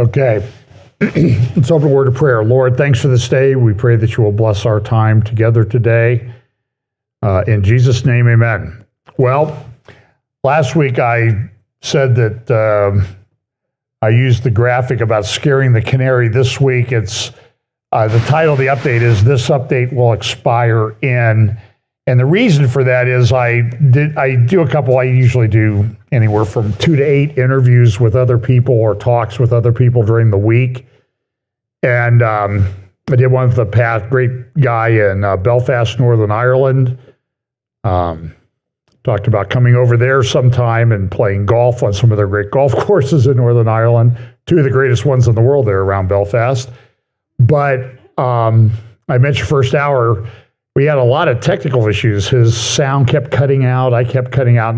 Okay, let's open a word of prayer. Lord, thanks for this day. We pray that you will bless our time together today. In Jesus' name, amen. Well, last week I said that I used the graphic about scaring the canary. This week it's the title of the update is "This Update Will Expire In." And the reason for that is I usually do anywhere from 2 to 8 interviews with other people or talks with other people during the week. And I did one with a great guy in Belfast, Northern Ireland. Talked about coming over there sometime and playing golf on some of their great golf courses in Northern Ireland, 2 of the greatest ones in the world there around Belfast. But I mentioned first hour, we had a lot of technical issues. His sound kept cutting out. I kept cutting out.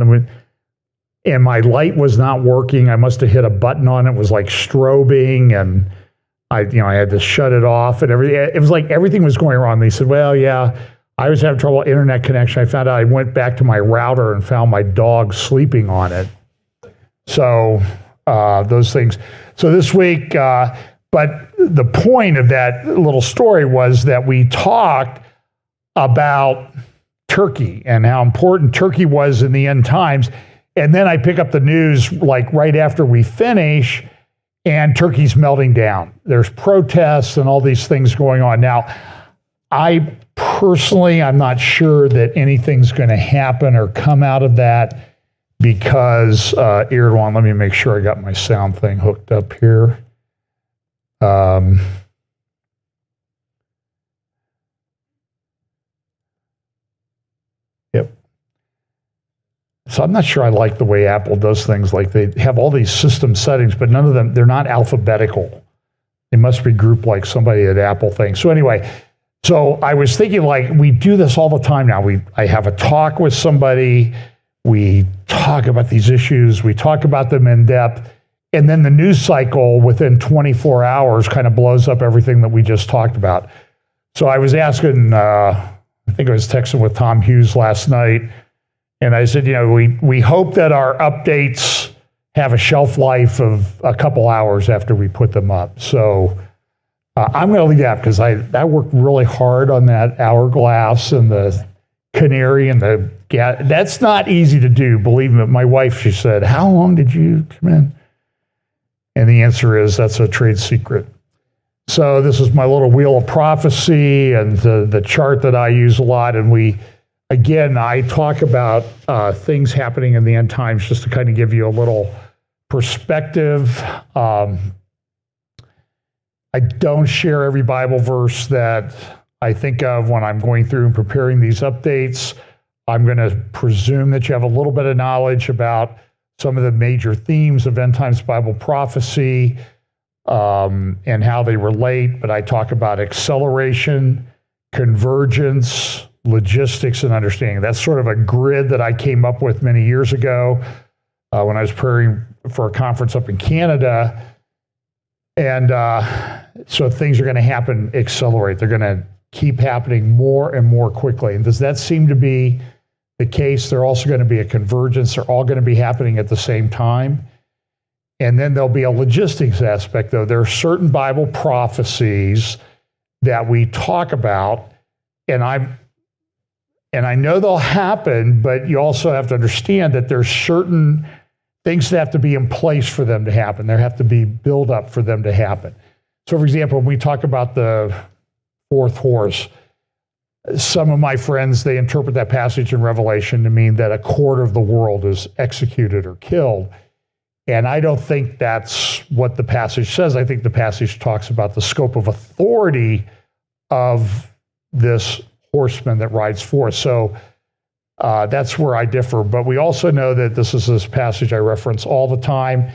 And my light was not working. I must have hit a button on it. It was like strobing, and I had to shut it off and everything. It was like everything was going wrong. They said, well, yeah, I was having trouble internet connection. I found out I went back to my router and found my dog sleeping on it. So those things. So this week, but the point of that little story was that we talked about Turkey and how important Turkey was in the end times. And then I pick up the news like right after we finish, and Turkey's melting down. There's protests and all these things going on. Now, I personally, I'm not sure that anything's going to happen or come out of that because Erdogan, let me make sure I got my sound thing hooked up here. Yep. So I'm not sure I like the way Apple does things. Like they have all these system settings, but none of them, they're not alphabetical. They must be grouped like somebody at Apple thinks. So anyway, so I was thinking like we do this all the time now. I have a talk with somebody, we talk about these issues, we talk about them in depth, and then the news cycle within 24 hours kind of blows up everything that we just talked about. So I was asking, I think I was texting with Tom Hughes last night, and I said, we hope that our updates have a shelf life of a couple hours after we put them up. So I'm going to leave that because I worked really hard on that hourglass and the canary and the gas. That's not easy to do, believe me. My wife, she said, how long did you come in? And the answer is that's a trade secret. So this is my little wheel of prophecy and the chart that I use a lot. And I talk about things happening in the end times just to kind of give you a little perspective. I don't share every Bible verse that I think of when I'm going through and preparing these updates. I'm going to presume that you have a little bit of knowledge about some of the major themes of end times Bible prophecy and how they relate. But I talk about acceleration, convergence, logistics, and understanding. That's sort of a grid that I came up with many years ago when I was preparing for a conference up in Canada. And so things are going to happen, accelerate. They're going to keep happening more and more quickly. And does that seem to be the case? They're also going to be a convergence. They're all going to be happening at the same time. And then there'll be a logistics aspect, though. There are certain Bible prophecies that we talk about, and I know they'll happen, but you also have to understand that there's certain things that have to be in place for them to happen. There have to be build up for them to happen. So, for example, when we talk about the fourth horse, some of my friends, they interpret that passage in Revelation to mean that a quarter of the world is executed or killed. And I don't think that's what the passage says. I think the passage talks about the scope of authority of this horseman that rides forth. So that's where I differ. But we also know that this passage I reference all the time,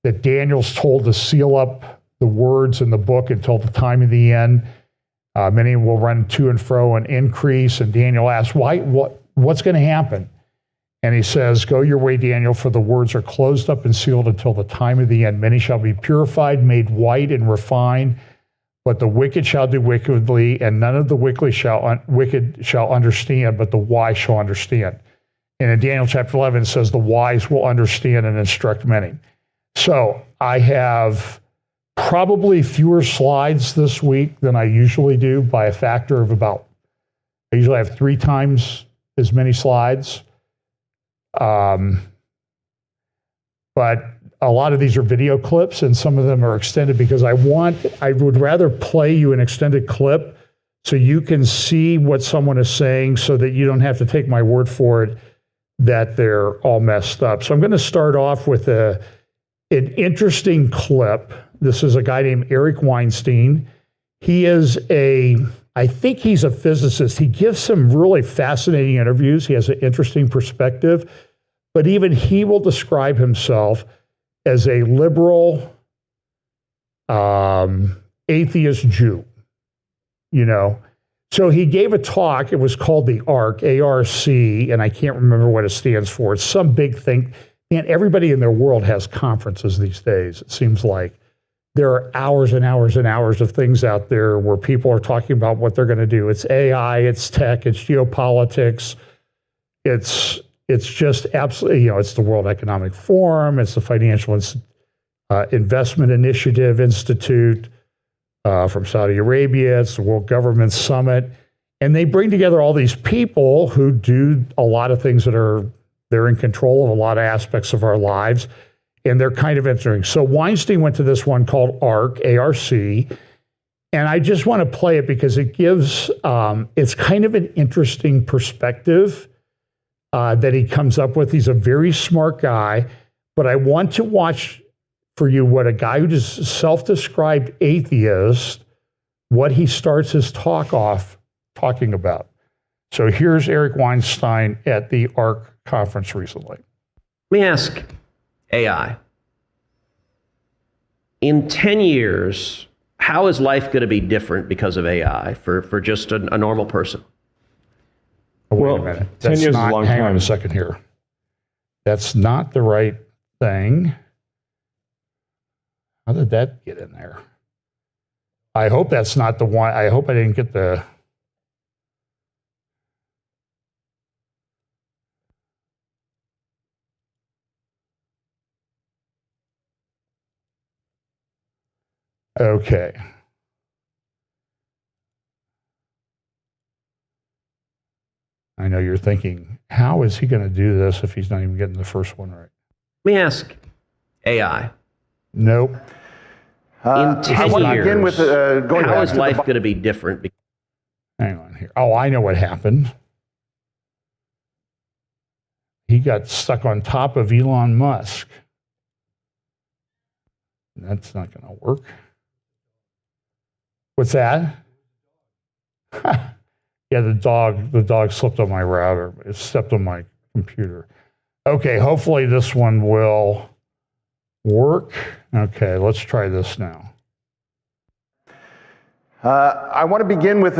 that Daniel's told to seal up the words in the book until the time of the end. Many will run to and fro and increase. And Daniel asks, what's going to happen? And he says, go your way, Daniel, for the words are closed up and sealed until the time of the end. Many shall be purified, made white and refined, but the wicked shall do wickedly, and none of the wicked shall understand, but the wise shall understand. And in Daniel chapter 11, it says the wise will understand and instruct many. So I have probably fewer slides this week than I usually do by a factor of about, I usually have 3 times as many slides. But a lot of these are video clips and some of them are extended because I would rather play you an extended clip so you can see what someone is saying so that you don't have to take my word for it that they're all messed up. So I'm going to start off with an interesting clip. This is a guy named Eric Weinstein. I think he's a physicist. He gives some really fascinating interviews. He has an interesting perspective, but even he will describe himself as a liberal, atheist Jew, So he gave a talk. It was called the ARC, A-R-C, and I can't remember what it stands for. It's some big thing. And everybody in their world has conferences these days. It seems like there are hours and hours and hours of things out there where people are talking about what they're going to do. It's AI, it's tech, it's geopolitics. It's just absolutely, it's the World Economic Forum, it's the Financial Investment Initiative Institute from Saudi Arabia, it's the World Government Summit. And they bring together all these people who do a lot of things they're in control of a lot of aspects of our lives. And they're kind of interesting. So Weinstein went to this one called ARC, A-R-C, and I just want to play it because it gives, it's kind of an interesting perspective that he comes up with. He's a very smart guy, but I want to watch for you what a guy who is self-described atheist, what he starts his talk off talking about. So here's Eric Weinstein at the ARC conference recently. Let me ask AI. In 10 years, how is life going to be different because of AI for just a normal person? Oh, wait a minute. 10 years is a long time. Hang on a second here. That's not the right thing. How did that get in there? I hope that's not the one. I hope I didn't get the... Okay. I know you're thinking, how is he going to do this if he's not even getting the first one right? Let me ask AI. Nope. In 10 years, how is life going to be different? Hang on here. Oh, I know what happened. He got stuck on top of Elon Musk. That's not going to work. What's that? Yeah, the dog slipped on my router. It stepped on my computer. Okay, hopefully this one will work. Okay, let's try this now. I want to begin with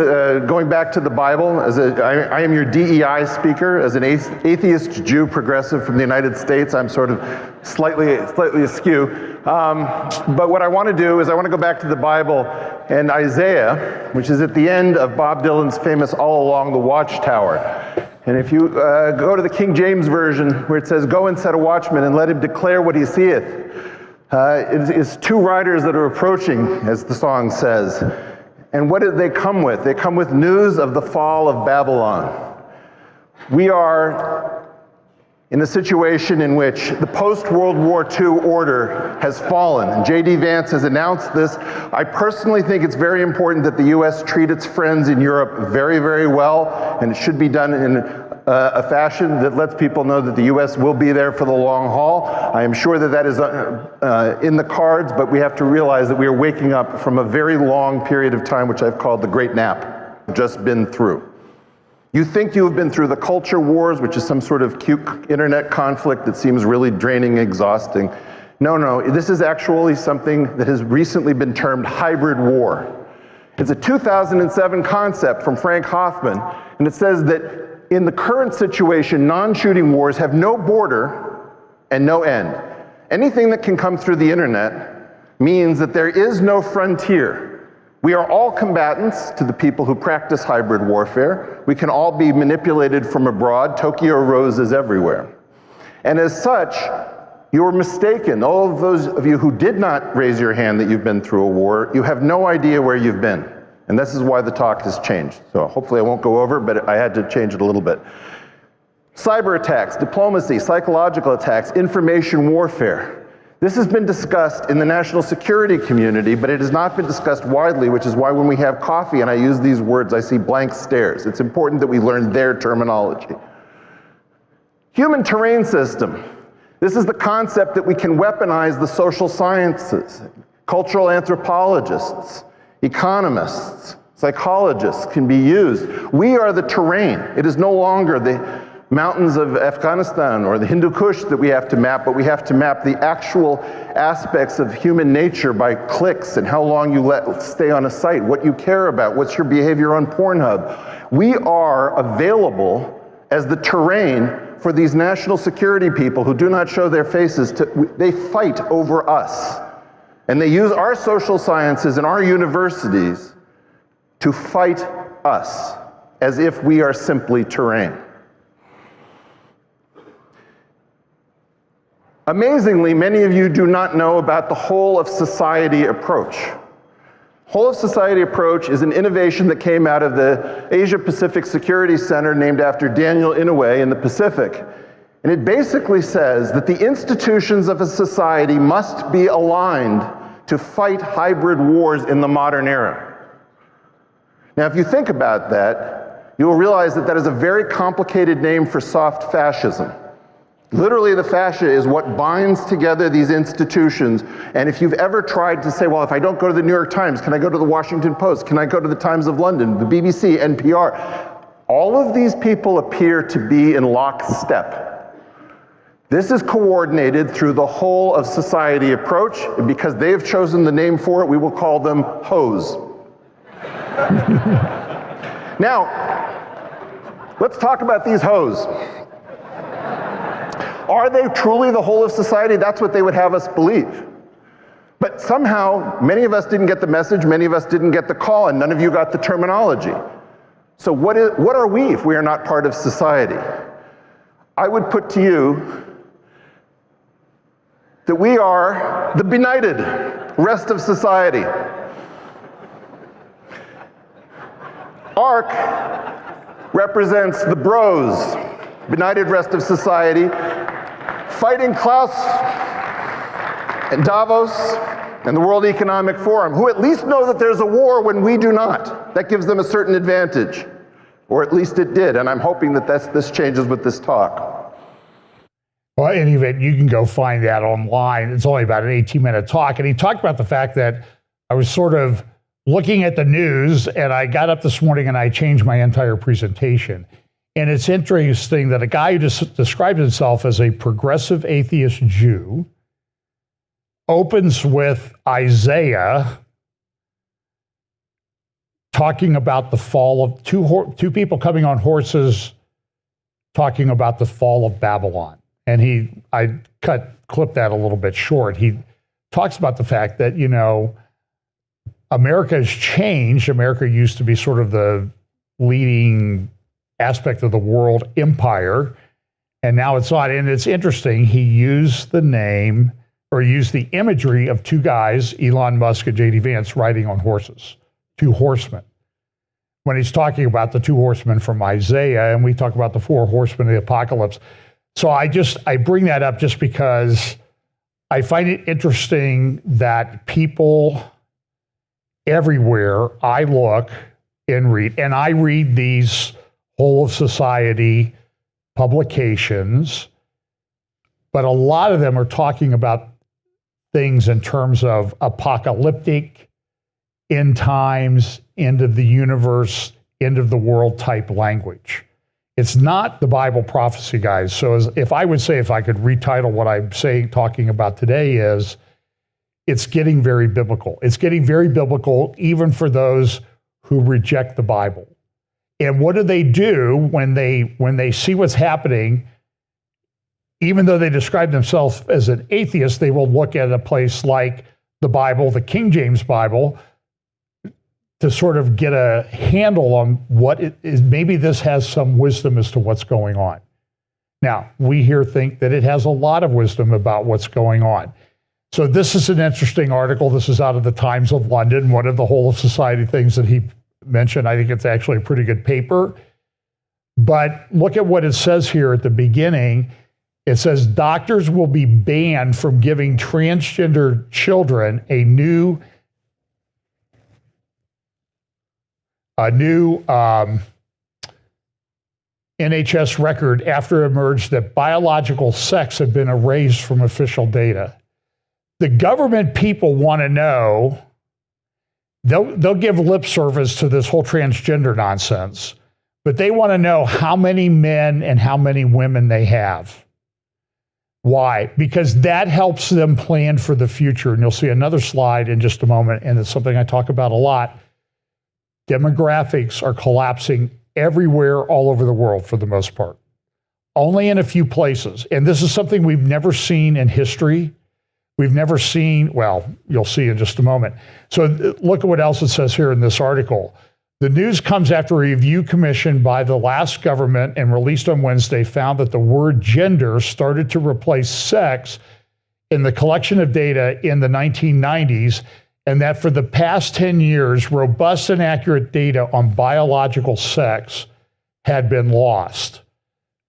going back to the Bible. I am your DEI speaker. As an atheist Jew progressive from the United States, I'm sort of slightly askew. But what I want to do is I want to go back to the Bible and Isaiah, which is at the end of Bob Dylan's famous All Along the Watchtower. And if you go to the King James Version, where it says, "Go and set a watchman and let him declare what he seeth," it is 2 riders that are approaching, as the song says. And what did they come with? They come with news of the fall of Babylon. We are in a situation in which the post-World War II order has fallen. And J.D. Vance has announced this. I personally think it's very important that the U.S. treat its friends in Europe very, very well, and it should be done in a fashion that lets people know that the U.S. will be there for the long haul. I am sure that that is in the cards, but we have to realize that we are waking up from a very long period of time, which I've called the Great Nap, we've just been through. You think you have been through the culture wars, which is some sort of cute internet conflict that seems really draining, exhausting. No, this is actually something that has recently been termed hybrid war. It's a 2007 concept from Frank Hoffman, and it says that in the current situation, non-shooting wars have no border and no end. Anything that can come through the internet means that there is no frontier. We are all combatants to the people who practice hybrid warfare. We can all be manipulated from abroad. Tokyo roses everywhere. And as such, You're mistaken. All of those of you who did not raise your hand that you've been through a war, you have no idea where you've been. And this is why the talk has changed. So hopefully I won't go over, but I had to change it a little bit. Cyber attacks, diplomacy, psychological attacks, information warfare. This has been discussed in the national security community, but it has not been discussed widely, which is why when we have coffee and I use these words, I see blank stares. It's important that we learn their terminology. Human terrain system. This is the concept that we can weaponize the social sciences. Cultural anthropologists, economists, psychologists can be used. We are the terrain. It is no longer the mountains of Afghanistan or the Hindu Kush that we have to map, but we have to map the actual aspects of human nature by clicks and how long you stay on a site, what you care about, what's your behavior on Pornhub. We are available as the terrain for these national security people who do not show their faces. They fight over us. And they use our social sciences and our universities to fight us as if we are simply terrain. Amazingly, many of you do not know about the whole of society approach. Whole of society approach is an innovation that came out of the Asia Pacific Security Center named after Daniel Inouye in the Pacific. And it basically says that the institutions of a society must be aligned to fight hybrid wars in the modern era. Now, if you think about that, you will realize that that is a very complicated name for soft fascism. Literally, the fascia is what binds together these institutions. And if you've ever tried to say, well, if I don't go to the New York Times, can I go to the Washington Post? Can I go to the Times of London, the BBC, NPR? All of these people appear to be in lockstep. This is coordinated through the whole of society approach. And because they have chosen the name for it, we will call them hoes. Now, let's talk about these hoes. Are they truly the whole of society? That's what they would have us believe. But somehow, many of us didn't get the message, many of us didn't get the call, and none of you got the terminology. So what are we if we are not part of society? I would put to you that we are the benighted rest of society. ARC represents the bros, benighted rest of society, fighting Klaus and Davos and the World Economic Forum, who at least know that there's a war when we do not. That gives them a certain advantage, or at least it did, and I'm hoping that this changes with this talk. Well, in any event, you can go find that online. It's only about an 18-minute talk, and he talked about the fact that I was sort of looking at the news, and I got up this morning and I changed my entire presentation. And it's interesting that a guy who just described himself as a progressive atheist Jew opens with Isaiah talking about the fall of two people coming on horses talking about the fall of Babylon. And I clipped that a little bit short. He talks about the fact that, America has changed. America used to be sort of the leading aspect of the world empire, and now it's not. And it's interesting, he used the imagery of two guys, Elon Musk and J.D. Vance, riding on horses, two horsemen, when he's talking about the two horsemen from Isaiah, and we talk about the four horsemen of the apocalypse. So I bring that up just because I find it interesting that people everywhere I look and I read these whole of society publications, but a lot of them are talking about things in terms of apocalyptic, end times, end of the universe, end of the world type language. It's not the Bible prophecy, guys. So if I could retitle what I'm talking about today is, it's getting very biblical. It's getting very biblical even for those who reject the Bible. And what do they do when they see what's happening? Even though they describe themselves as an atheist, they will look at a place like the Bible, the King James Bible, to sort of get a handle on what it is. Maybe this has some wisdom as to what's going on. Now, we here think that it has a lot of wisdom about what's going on. So this is an interesting article. This is out of the Times of London, one of the whole of society things that he mentioned. I think it's actually a pretty good paper. But look at what it says here at the beginning. It says doctors will be banned from giving transgender children a new NHS record after it emerged that biological sex had been erased from official data. The government people want to know, they'll give lip service to this whole transgender nonsense, but they want to know how many men and how many women they have. Why? Because that helps them plan for the future. And you'll see another slide in just a moment, and it's something I talk about a lot. Demographics are collapsing everywhere all over the world for the most part. Only in a few places. And this is something we've never seen in history. We've never seen, well, you'll see in just a moment. So look at what else it says here in this article. The news comes after a review commissioned by the last government and released on Wednesday found that the word gender started to replace sex in the collection of data in the 1990s, and that for the past 10 years, robust and accurate data on biological sex had been lost.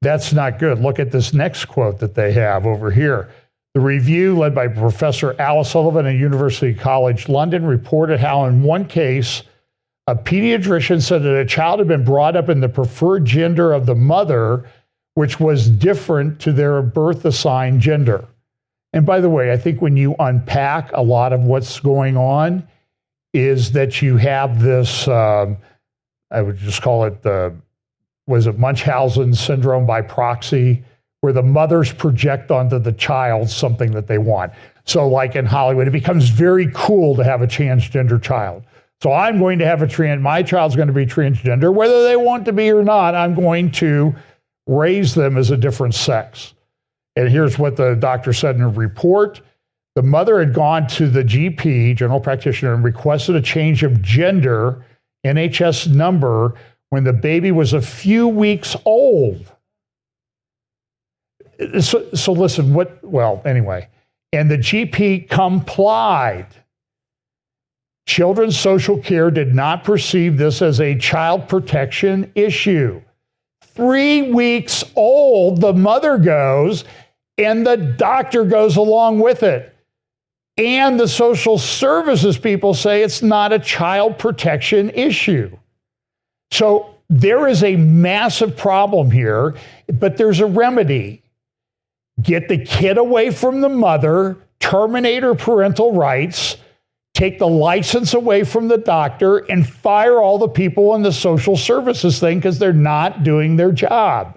That's not good. Look at this next quote that they have over here. The review, led by Professor Alice Sullivan at University College London, reported how in one case, a pediatrician said that a child had been brought up in the preferred gender of the mother, which was different to their birth assigned gender. And by the way, I think when you unpack a lot of what's going on is that you have this, I would just call it Munchausen syndrome by proxy, where the mothers project onto the child something that they want. So like in Hollywood, it becomes very cool to have a transgender child. So I'm going to have my child's going to be transgender, whether they want to be or not. I'm going to raise them as a different sex. And here's what the doctor said in a report. The mother had gone to the GP, general practitioner, and requested a change of gender, NHS number, when the baby was a few weeks old. So listen, anyway. And the GP complied. Children's Social Care did not perceive this as a child protection issue. 3 weeks old, the mother goes, and the doctor goes along with it. And the social services people say it's not a child protection issue. So there is a massive problem here, but there's a remedy. Get the kid away from the mother, terminate her parental rights, take the license away from the doctor, and fire all the people in the social services thing because they're not doing their job.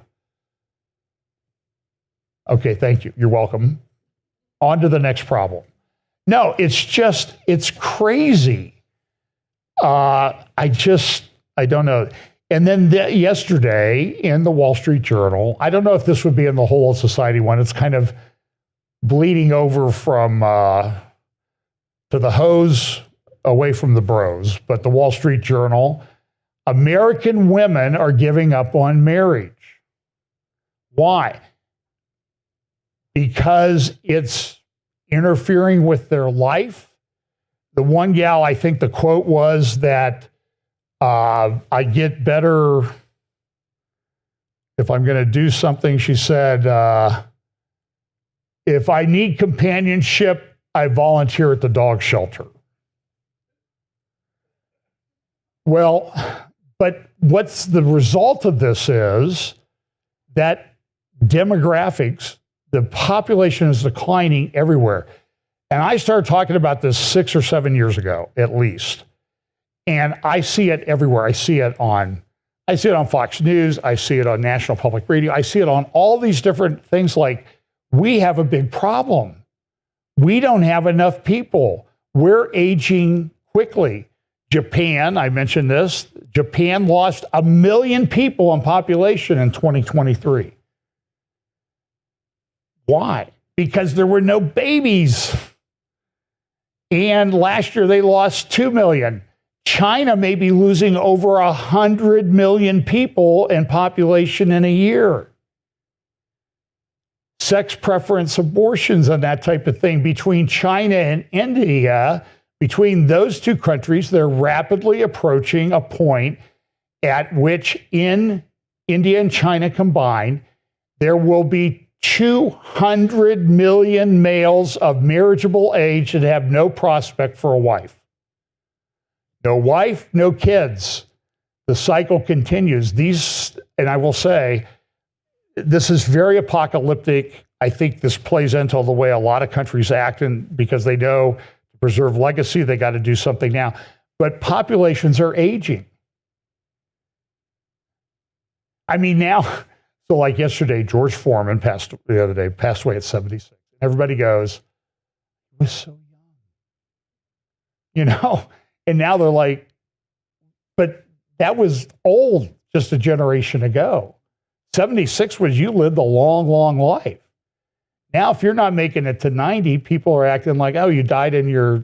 Okay, thank you. You're welcome. On to the next problem. No, it's crazy. I don't know. And then yesterday in the Wall Street Journal, I don't know if this would be in the whole of society one. It's kind of bleeding over from to the hose away from the bros, but the Wall Street Journal, American women are giving up on marriage. Why? Because it's interfering with their life. The one gal, I think the quote was that I get better if I'm going to do something. She said, if I need companionship, I volunteer at the dog shelter. Well, but what's the result of this is that demographics, the population is declining everywhere. And I started talking about this 6 or 7 years ago, at least. And I see it everywhere. I see it on Fox News. I see it on National Public Radio. I see it on all these different things. Like, we have a big problem. We don't have enough people. We're aging quickly. Japan, I mentioned this, Japan lost 1 million people in population in 2023. Why? Because there were no babies. And last year they lost 2 million. China may be losing over 100 million people in population in a year. sex preference abortions and that type of thing between China and India. Between those two countries, they're rapidly approaching a point at which in India and China combined, there will be 200 million males of marriageable age that have no prospect for a wife. No wife, no kids. The cycle continues. And I will say, this is very apocalyptic. I think this plays into the way a lot of countries act, and because they know to preserve legacy, they got to do something now. But populations are aging. I mean, now, so like yesterday, George Foreman passed away at 76. Everybody goes, he was so young. And now they're like, but that was old just a generation ago. 76 was you lived a long, long life. Now, if you're not making it to 90, people are acting like, oh, you died in your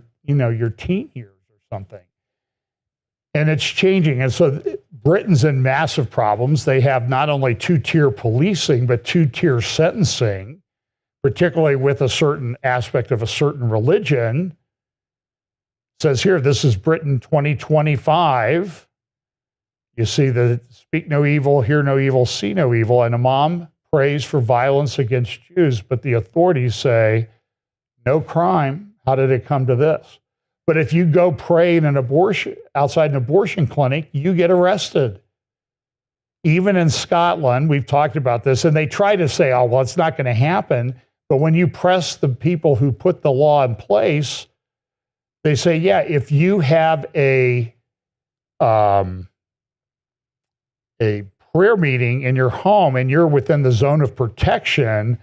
teen years or something. And it's changing. And so Britain's in massive problems. They have not only two-tier policing, but two-tier sentencing, particularly with a certain aspect of a certain religion. It says here, this is Britain 2025. You see the speak no evil, hear no evil, see no evil. And Imam prays for violence against Jews, but the authorities say, no crime. How did it come to this? But if you go pray in outside an abortion clinic, you get arrested. Even in Scotland, we've talked about this, and they try to say, oh, well, it's not going to happen. But when you press the people who put the law in place, they say, yeah, if you have a prayer meeting in your home and you're within the zone of protection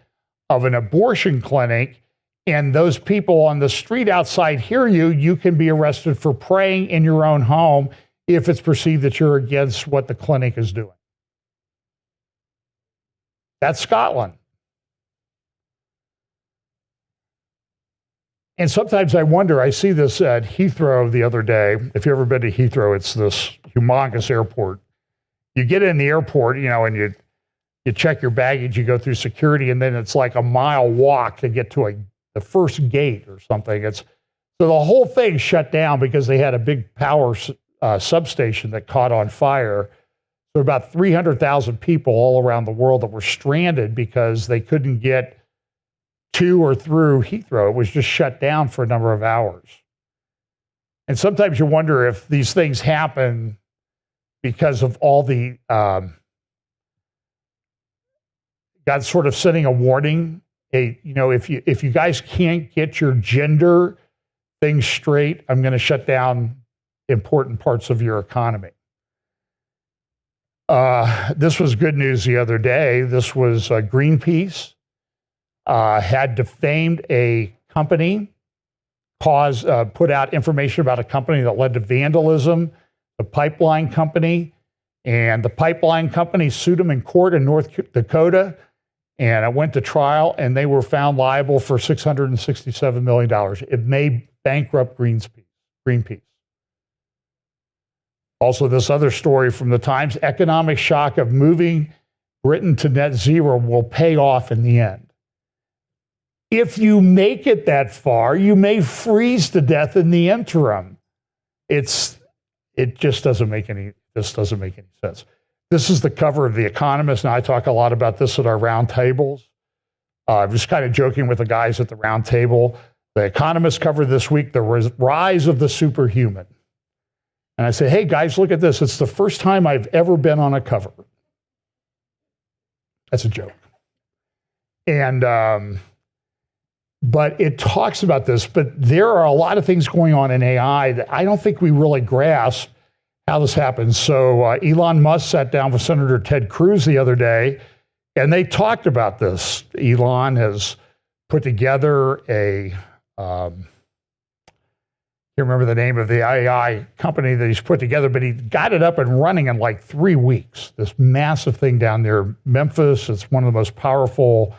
of an abortion clinic, and those people on the street outside hear you, you can be arrested for praying in your own home if it's perceived that you're against what the clinic is doing. That's Scotland. And sometimes I wonder, I see this at Heathrow the other day. If you've ever been to Heathrow, it's this humongous airport. You get in the airport, and you check your baggage, you go through security, and then it's like a mile walk to get to the first gate or something. So the whole thing shut down because they had a big power substation that caught on fire. There were about 300,000 people all around the world that were stranded because they couldn't get to or through Heathrow. It was just shut down for a number of hours. And sometimes you wonder if these things happen because of all the God sort of sending a warning. Hey, if you guys can't get your gender things straight, I'm going to shut down important parts of your economy. This was good news the other day. This was Greenpeace had defamed a company, put out information about a company that led to vandalism, the pipeline company, and the pipeline company sued them in court in North Dakota. And I went to trial, and they were found liable for $667 million. It may bankrupt Greenpeace. Also, this other story from the Times, economic shock of moving Britain to net zero will pay off in the end. If you make it that far, you may freeze to death in the interim. It just doesn't make any sense. This is the cover of The Economist. Now, I talk a lot about this at our round tables. I'm just kind of joking with the guys at the round table. The Economist covered this week, the rise of the superhuman. And I say, hey, guys, look at this. It's the first time I've ever been on a cover. That's a joke. And, but it talks about this. But there are a lot of things going on in AI that I don't think we really grasp how this happens. So Elon Musk sat down with Senator Ted Cruz the other day, and they talked about this. Elon has put together I can't remember the name of the AI company that he's put together, but he got it up and running in like 3 weeks. This massive thing down there, Memphis. It's one of the most powerful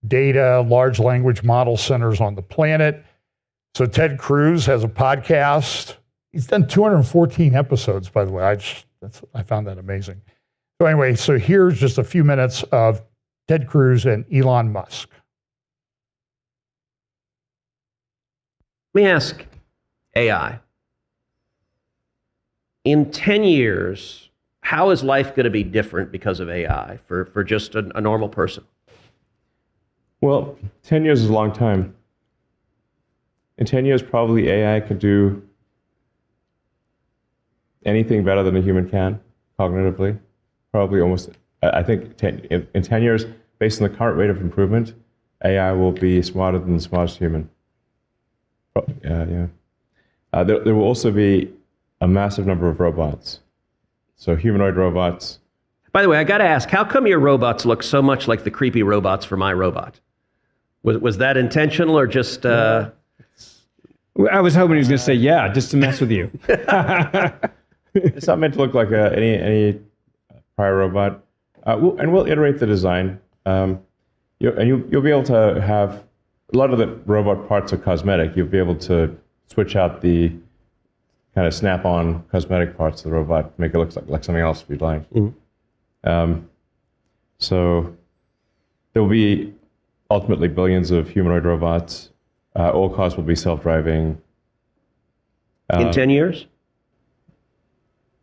data, large language model centers on the planet. So Ted Cruz has a podcast. He's done 214 episodes, by the way. I found that amazing. So anyway, so here's just a few minutes of Ted Cruz and Elon Musk. Let me ask AI. In 10 years, how is life going to be different because of AI for just a normal person? Well, 10 years is a long time. In 10 years, probably AI could do anything better than a human can, cognitively. Probably almost, I think in 10 years, based on the current rate of improvement, AI will be smarter than the smartest human. Yeah. There will also be a massive number of robots. So humanoid robots. By the way, I got to ask, how come your robots look so much like the creepy robots from iRobot? Was that intentional or just... I was hoping he was going to say, yeah, just to mess with you. It's not meant to look like any prior robot. We'll iterate the design. You'll be able to have... A lot of the robot parts are cosmetic. You'll be able to switch out the kind of snap-on cosmetic parts of the robot, make it look like something else if you'd like. Mm-hmm. So there will be ultimately billions of humanoid robots. All cars will be self-driving. In 10 years?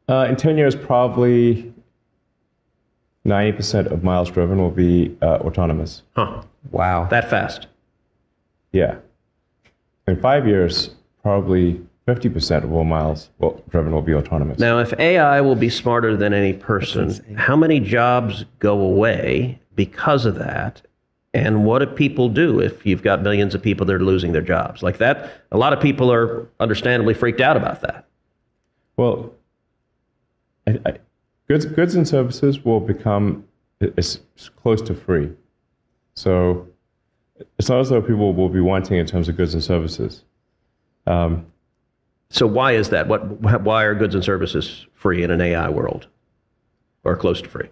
In 10 years, probably 90% of miles driven will be autonomous. Huh. Wow. That fast? Yeah. In 5 years, probably 50% of all miles driven will be autonomous. Now, if AI will be smarter than any person, how many jobs go away because of that? And what do people do if you've got millions of people that are losing their jobs? Like that, a lot of people are understandably freaked out about that. Well, goods and services will become as close to free. So it's not as though people will be wanting in terms of goods and services. So why is that? Why are goods and services free in an AI world or close to free?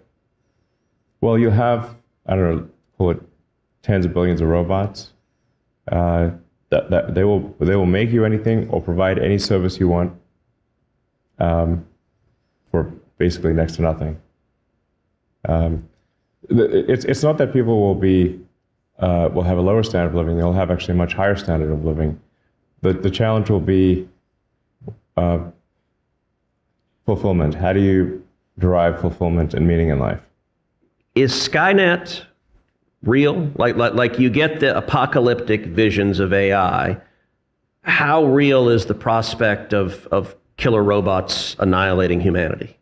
Well, you have, I don't know, call it tens of billions of robots. That they will make you anything or provide any service you want for basically next to nothing. It's not that people will have a lower standard of living. They'll have actually a much higher standard of living. The challenge will be fulfillment. How do you derive fulfillment and meaning in life? Is Skynet real? Like you get the apocalyptic visions of AI. How real is the prospect of killer robots annihilating humanity?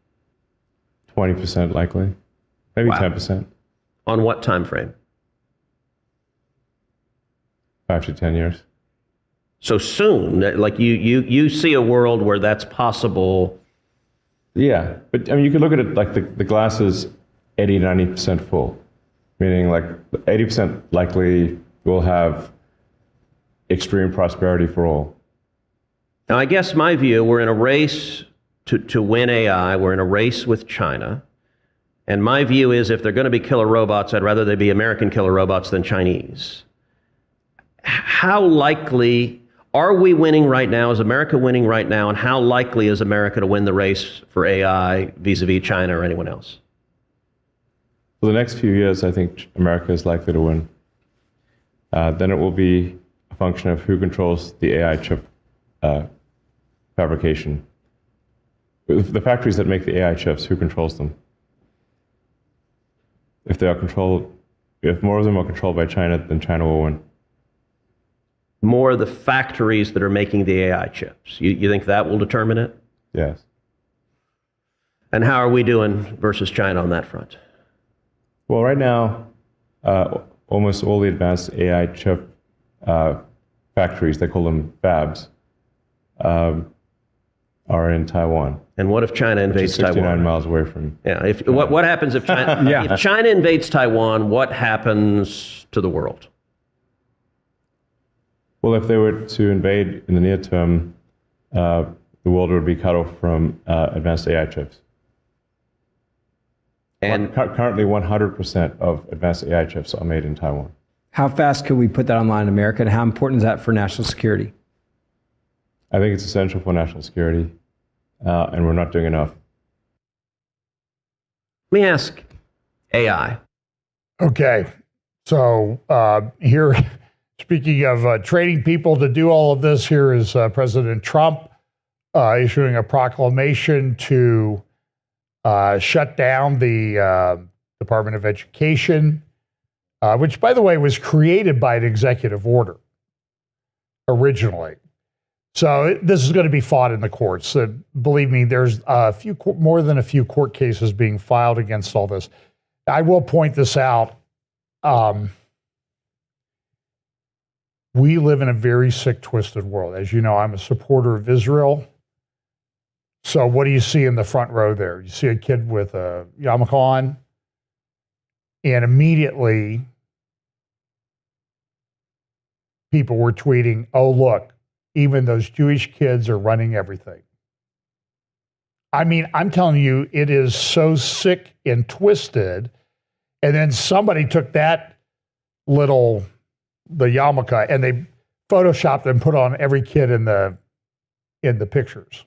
20% likely, maybe Wow. 10%. On what time frame? 5 to 10 years. So soon, like you see a world where that's possible. Yeah, but I mean, you could look at it like the glass is 80 to 90% full, meaning like 80% likely will have extreme prosperity for all. Now, I guess my view, we're in a race to win AI. We're in a race with China. And my view is if they're going to be killer robots, I'd rather they be American killer robots than Chinese. How likely are we winning right now? Is America winning right now? And how likely is America to win the race for AI vis-a-vis China or anyone else? For the next few years, I think America is likely to win. Then it will be a function of who controls the AI chip fabrication. The factories that make the AI chips, who controls them? If more of them are controlled by China, then China will win. More of the factories that are making the AI chips. You think that will determine it? Yes. And how are we doing versus China on that front? Well, right now, almost all the advanced AI chip factories, they call them fabs, are in Taiwan. And what if China invades 69 Taiwan? miles away from. Yeah. What happens if China? Yeah. If China invades Taiwan, what happens to the world? Well, if they were to invade in the near term, the world would be cut off from advanced AI chips. And Currently, 100% of advanced AI chips are made in Taiwan. How fast could we put that online in America, and how important is that for national security? I think it's essential for national security, and we're not doing enough. let me ask AI. Okay. So here, speaking of training people to do all of this, here is President Trump issuing a proclamation to shut down the Department of Education, which, by the way, was created by an executive order originally. So this is going to be fought in the courts. Believe me, there's more than a few court cases being filed against all this. I will point this out. We live in a very sick, twisted world. As you know, I'm a supporter of Israel. So what do you see in the front row there? You see a kid with a yarmulke on, and immediately people were tweeting, oh, look, even those Jewish kids are running everything. I mean, I'm telling you, it is so sick and twisted. And then somebody took the yarmulke, and they photoshopped and put on every kid in the pictures.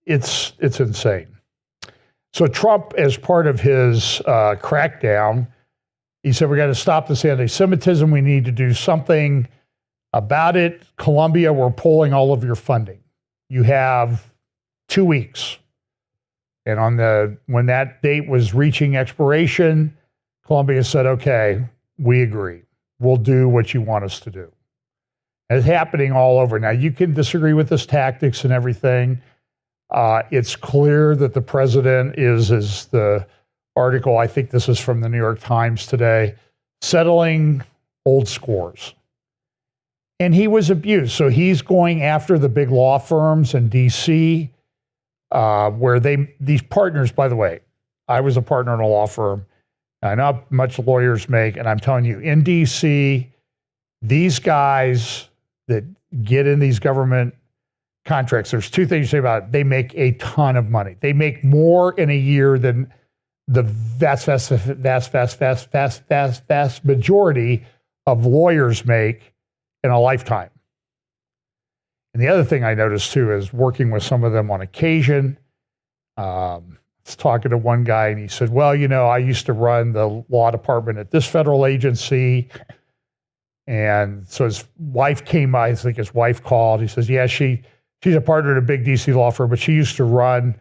It's insane. So Trump, as part of his crackdown, he said, we got to stop this anti-Semitism. We need to do something about it. Columbia, we're pulling all of your funding. You have 2 weeks. And when that date was reaching expiration, Columbia said, okay, we agree. We'll do what you want us to do. And it's happening all over. Now, you can disagree with his tactics and everything. It's clear that the president is, as the article, I think this is from the New York Times today, settling old scores. And he was abused. So he's going after the big law firms in D.C., where these partners, by the way, I was a partner in a law firm. I know how much lawyers make, and I'm telling you, in D.C., these guys that get in these government contracts, there's two things to say about it. They make a ton of money. They make more in a year than the vast majority of lawyers make in a lifetime. And the other thing I noticed too is working with some of them on occasion. I was talking to one guy and he said, well, you know, I used to run the law department at this federal agency. And so his wife came by, I think his wife called. He says, yeah, she's a partner at a big DC law firm, but she used to run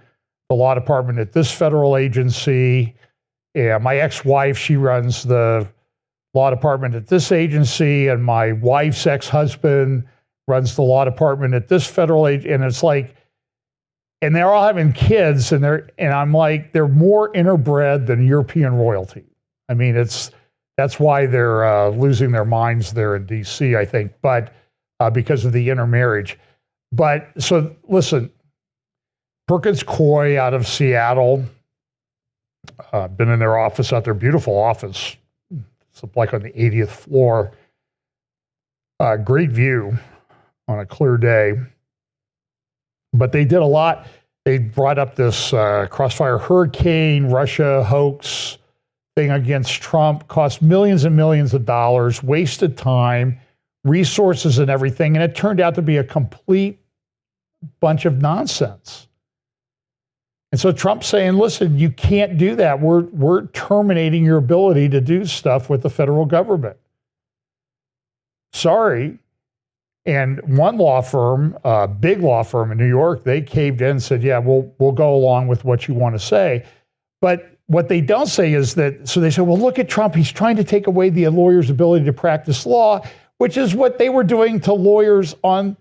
the law department at this federal agency. And my ex-wife, she runs the law department at this agency. And my wife's ex-husband runs the law department at this federal agency. And it's like, and they're all having kids, and I'm like, they're more interbred than European royalty. I mean, that's why they're losing their minds there in DC, I think, but because of the intermarriage. But so listen, Perkins Coie out of Seattle, been in their office out there, beautiful office. It's like on the 80th floor. Great view on a clear day. But they did a lot. They brought up this Crossfire Hurricane, Russia hoax thing against Trump, cost millions and millions of dollars, wasted time, resources and everything. And it turned out to be a complete bunch of nonsense. And so Trump's saying, listen, you can't do that. We're terminating your ability to do stuff with the federal government. Sorry. And one law firm, a big law firm in New York, they caved in and said, yeah, we'll go along with what you want to say. But what they don't say is that, so they said, well, look at Trump. He's trying to take away the lawyer's ability to practice law, which is what they were doing to lawyers on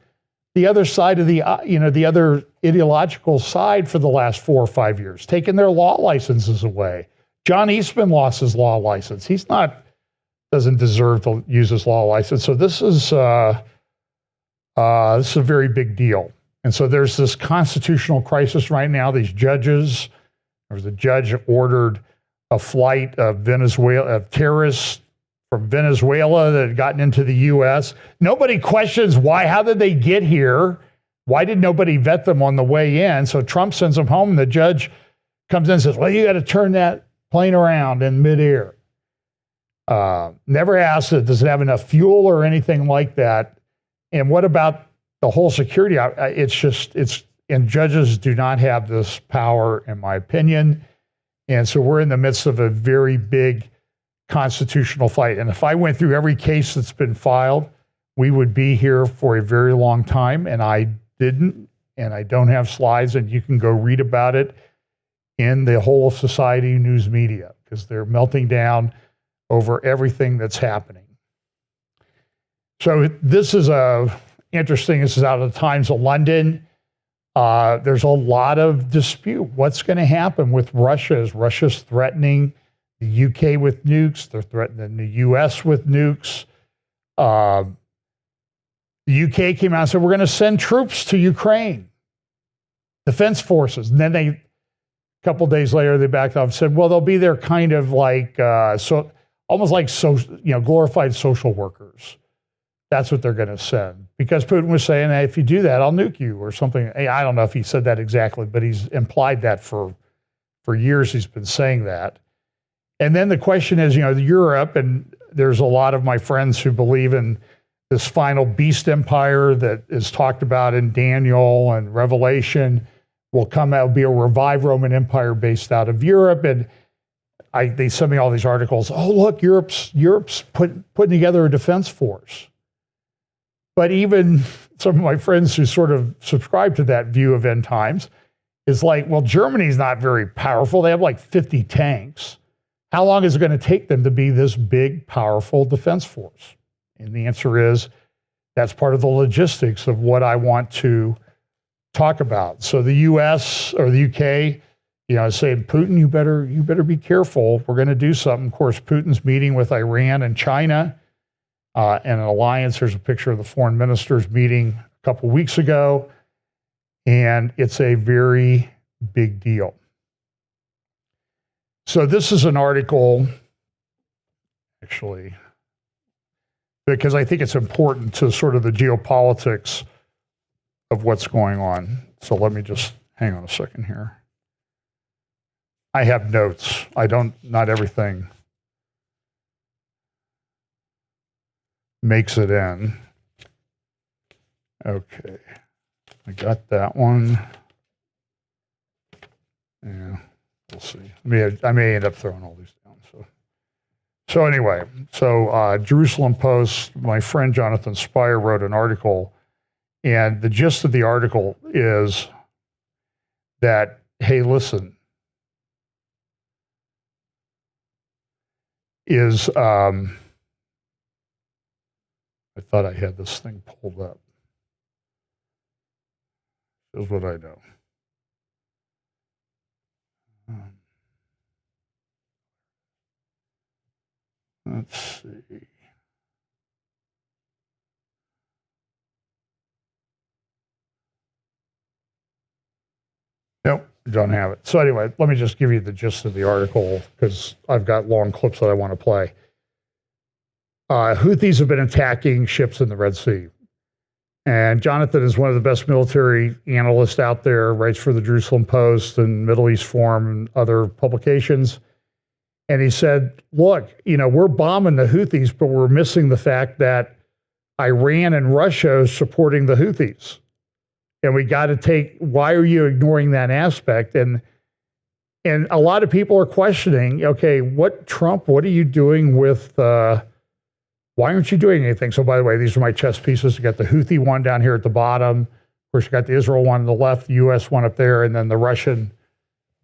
the other side of the other ideological side for the last 4 or 5 years, taking their law licenses away. John Eastman lost his law license. Doesn't deserve to use his law license. So this is a very big deal. And so there's this constitutional crisis right now. These judges, there was a judge that ordered a flight of terrorists from Venezuela that had gotten into the U.S. Nobody questions why. How did they get here? Why did nobody vet them on the way in? So Trump sends them home, and the judge comes in and says, well, you got to turn that plane around in midair. Never asked it, does it have enough fuel or anything like that? And what about the whole security? And judges do not have this power, in my opinion. And so we're in the midst of a very big constitutional fight. And if I went through every case that's been filed, we would be here for a very long time. And I didn't, and I don't have slides, and you can go read about it in the whole of society news media, because they're melting down over everything that's happening. So this is interesting. This is out of the Times of London. There's a lot of dispute. What's going to happen with Russia? Is Russia's threatening the UK with nukes? They're threatening the US with nukes. The UK came out and said, we're going to send troops to Ukraine, defense forces. And then a couple days later, they backed off and said, well, they'll be there kind of like, almost like glorified social workers. That's what they're going to send. Because Putin was saying, hey, if you do that, I'll nuke you or something. I don't know if he said that exactly, but he's implied that for years. He's been saying that. And then the question is, Europe, and there's a lot of my friends who believe in this final beast empire that is talked about in Daniel and Revelation will come out, be a revived Roman Empire based out of Europe. And they send me all these articles. Oh, look, Europe's putting together a defense force. But even some of my friends who sort of subscribe to that view of end times is like, well, Germany's not very powerful. They have like 50 tanks. How long is it going to take them to be this big, powerful defense force? And the answer is, that's part of the logistics of what I want to talk about. So the US or the UK, saying, Putin, you better be careful. We're going to do something. Of course, Putin's meeting with Iran and China and an alliance. There's a picture of the foreign ministers meeting a couple weeks ago. And it's a very big deal. So this is an article, actually, because I think it's important to sort of the geopolitics of what's going on. So let me just hang on a second here. I have notes. Not everything makes it in. Okay. I got that one. Yeah, we'll see. I may end up throwing all these down. So anyway, Jerusalem Post, my friend Jonathan Spire wrote an article, and the gist of the article is that, hey, listen, I thought I had this thing pulled up. Here's what I know. Let's see. Nope, don't have it. So anyway, let me just give you the gist of the article because I've got long clips that I want to play. Houthis have been attacking ships in the Red Sea. And Jonathan is one of the best military analysts out there, writes for the Jerusalem Post and Middle East Forum and other publications. And he said, look, we're bombing the Houthis, but we're missing the fact that Iran and Russia is supporting the Houthis. And we got to why are you ignoring that aspect? And a lot of people are questioning, okay, what are you doing with, why aren't you doing anything? So by the way, these are my chess pieces. You got the Houthi one down here at the bottom. Of course, you got the Israel one on the left, the US one up there, and then the Russian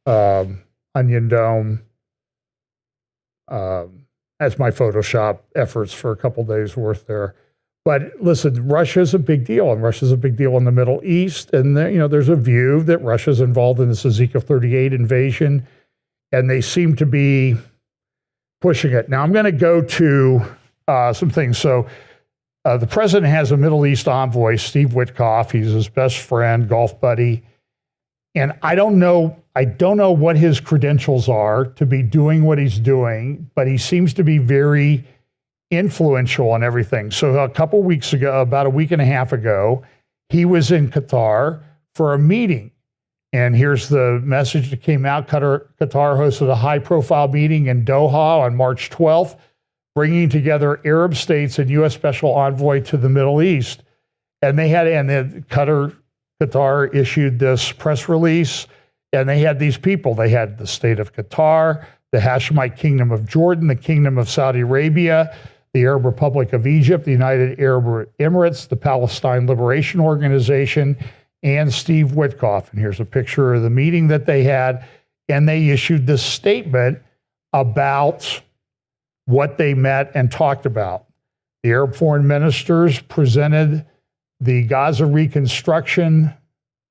Onion Dome. That's my Photoshop efforts for a couple days worth there. But listen, Russia's a big deal, and Russia's a big deal in the Middle East. And there's a view that Russia's involved in this Ezekiel 38 invasion, and they seem to be pushing it. Now I'm going to go to some things. So the president has a Middle East envoy, Steve Witkoff. He's his best friend, golf buddy. And I don't know what his credentials are to be doing what he's doing, but he seems to be very influential on everything. So a couple weeks ago, about a week and a half ago, he was in Qatar for a meeting. And here's the message that came out. Qatar hosted a high-profile meeting in Doha on March 12th, bringing together Arab states and U.S. Special Envoy to the Middle East. And Qatar issued this press release. And they had these people. They had the state of Qatar, the Hashemite Kingdom of Jordan, the Kingdom of Saudi Arabia, the Arab Republic of Egypt, the United Arab Emirates, the Palestine Liberation Organization, and Steve Witkoff. And here's a picture of the meeting that they had. And they issued this statement about what they met and talked about. The Arab foreign ministers presented the Gaza reconstruction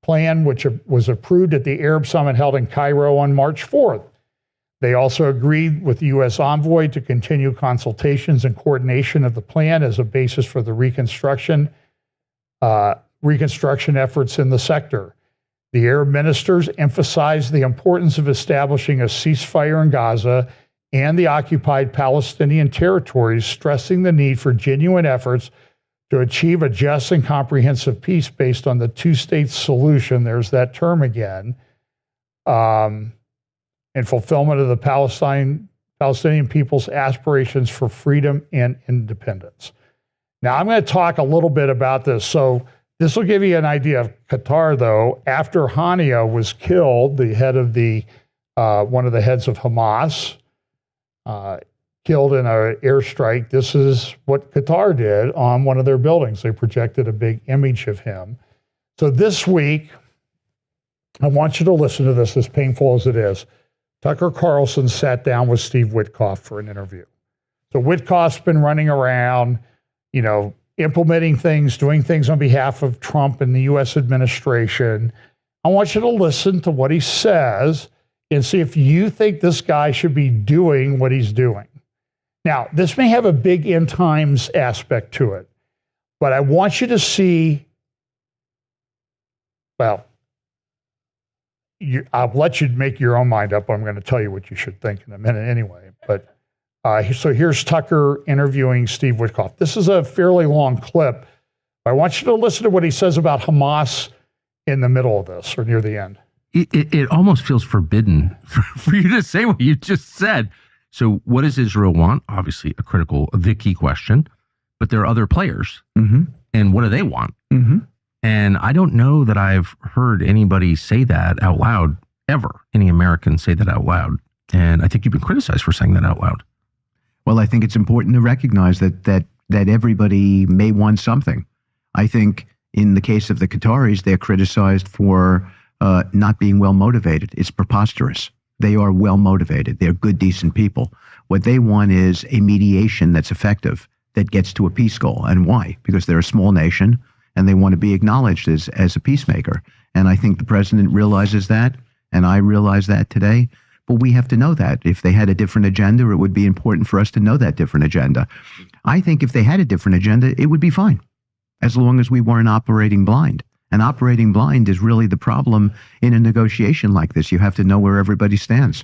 plan, which was approved at the Arab Summit held in Cairo on March 4th. They also agreed with the U.S. envoy to continue consultations and coordination of the plan as a basis for the reconstruction efforts in the sector. The Arab ministers emphasized the importance of establishing a ceasefire in Gaza and the occupied Palestinian territories, stressing the need for genuine efforts to achieve a just and comprehensive peace based on the two-state solution, there's that term again, and fulfillment of the Palestinian people's aspirations for freedom and independence. Now, I'm going to talk a little bit about this. So this will give you an idea of Qatar, though. After Hania was killed, the head of one of the heads of Hamas, killed in an airstrike, this is what Qatar did on one of their buildings. They projected a big image of him. So this week, I want you to listen to this, as painful as it is. Tucker Carlson sat down with Steve Witkoff for an interview. So Witkoff's been running around, implementing things, doing things on behalf of Trump and the U.S. administration. I want you to listen to what he says and see if you think this guy should be doing what he's doing. Now, this may have a big end times aspect to it, but I want you to see, well, I'll let you make your own mind up. I'm going to tell you what you should think in a minute anyway. But so here's Tucker interviewing Steve Witkoff. This is a fairly long clip. I want you to listen to what he says about Hamas in the middle of this or near the end. It almost feels forbidden for you to say what you just said. So what does Israel want? Obviously the key question, but there are other players. Mm-hmm. And what do they want? Mm-hmm. And I don't know that I've heard anybody say that out loud ever, any American say that out loud. And I think you've been criticized for saying that out loud. Well, I think it's important to recognize that everybody may want something. I think in the case of the Qataris, they're criticized for not being well motivated. It's preposterous. They are well motivated. They're good, decent people. What they want is a mediation that's effective, that gets to a peace goal. And why? Because they're a small nation and they want to be acknowledged as a peacemaker. And I think the president realizes that, and I realize that today. But we have to know that. If they had a different agenda, it would be important for us to know that different agenda. I think if they had a different agenda, it would be fine, as long as we weren't operating blind. And operating blind is really the problem in a negotiation like this. You have to know where everybody stands.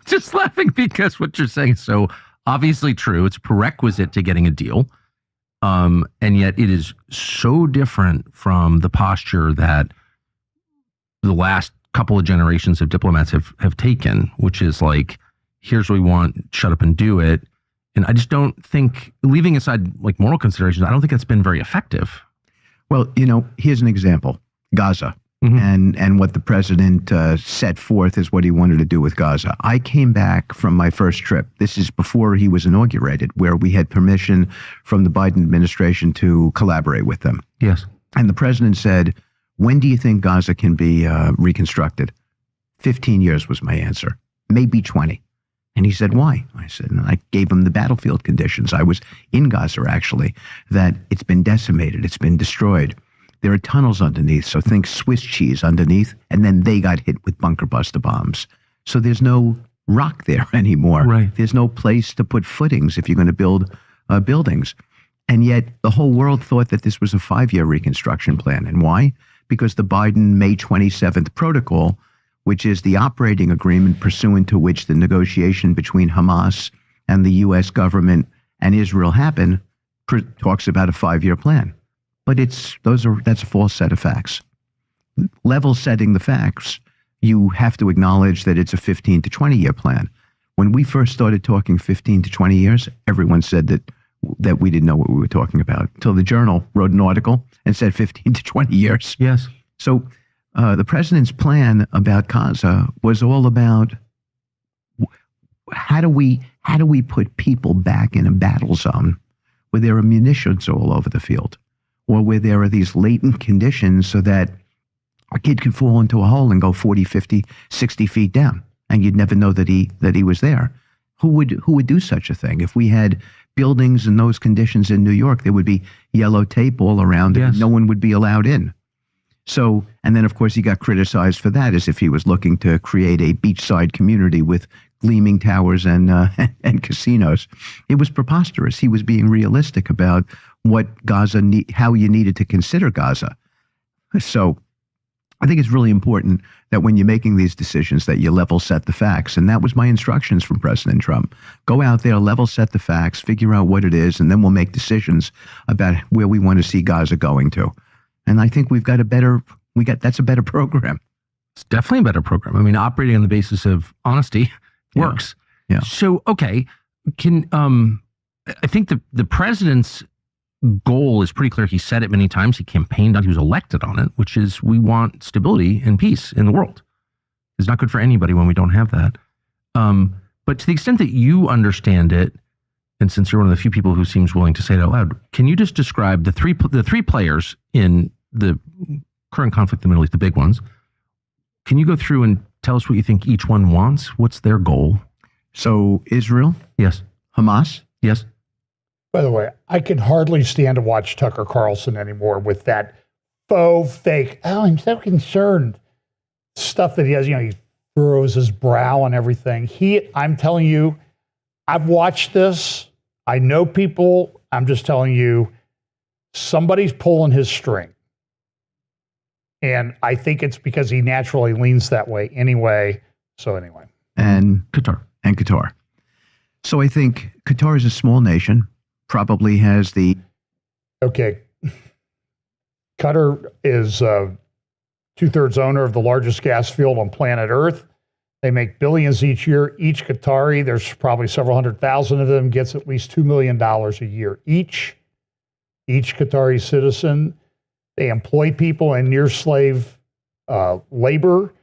Just laughing because what you're saying is so obviously true. It's a prerequisite to getting a deal. And yet it is so different from the posture that the last couple of generations of diplomats have taken, which is like, here's what we want, shut up and do it. And I just don't think, leaving aside like moral considerations, I don't think it's been very effective. Well, here's an example, Gaza. Mm-hmm. And what the president set forth is what he wanted to do with Gaza. I came back from my first trip. This is before he was inaugurated, where we had permission from the Biden administration to collaborate with them. Yes. And the president said, when do you think Gaza can be reconstructed? 15 years was my answer, maybe 20. And he said, why? I said, and I gave him the battlefield conditions. I was in Gaza, actually, that it's been decimated. It's been destroyed. There are tunnels underneath. So think Swiss cheese underneath. And then they got hit with bunker buster bombs. So there's no rock there anymore. Right. There's no place to put footings if you're going to build buildings. And yet the whole world thought that this was a 5-year reconstruction plan. And why? Because the Biden May 27th protocol, which is the operating agreement pursuant to which the negotiation between Hamas and the U.S. government and Israel happened, talks about a 5-year plan. But that's a false set of facts. Level setting the facts, you have to acknowledge that it's a 15 to 20-year plan. When we first started talking 15 to 20 years, everyone said that we didn't know what we were talking about, until the Journal wrote an article and said 15 to 20 years. Yes. So the president's plan about Gaza was all about how do we put people back in a battle zone where there are munitions all over the field, or where there are these latent conditions so that a kid could fall into a hole and go 40, 50, 60 feet down, and you'd never know that he was there. Who would do such a thing? If we had buildings in those conditions in New York, there would be yellow tape all around it, and no one would be allowed in. So, and then of course he got criticized for that, as if he was looking to create a beachside community with gleaming towers and casinos. It was preposterous. He was being realistic about what Gaza how you needed to consider Gaza. So I think it's really important that when you're making these decisions that you level set the facts. And that was my instructions from President Trump. Go out there, level set the facts, figure out what it is, and then we'll make decisions about where we want to see Gaza going to. And I think that's a better program. It's definitely a better program. I mean, operating on the basis of honesty works. Yeah. So, okay, I think the president's goal is pretty clear. He said it many times. He campaigned on, he was elected on it, which is we want stability and peace in the world. It's not good for anybody when we don't have that. But to the extent that you understand it, and since you're one of the few people who seems willing to say it out loud, can you just describe the three players in the current conflict in the Middle East, the big ones? Can you go through and tell us what you think each one wants? What's their goal? So Israel? Yes. Hamas? Yes. By the way, I can hardly stand to watch Tucker Carlson anymore with that faux fake, oh, I'm so concerned stuff that he has. He furrows his brow and everything. I'm telling you, I've watched this. I know people. I'm just telling you, somebody's pulling his string. And I think it's because he naturally leans that way anyway. So anyway. And Qatar. So I think Qatar is a small nation, probably has the... Okay. Qatar is 2/3 owner of the largest gas field on planet Earth. They make billions each year. Each Qatari, there's probably several 100,000 of them, gets at least $2 million a year each. Each Qatari citizen. They employ people in near slave labor.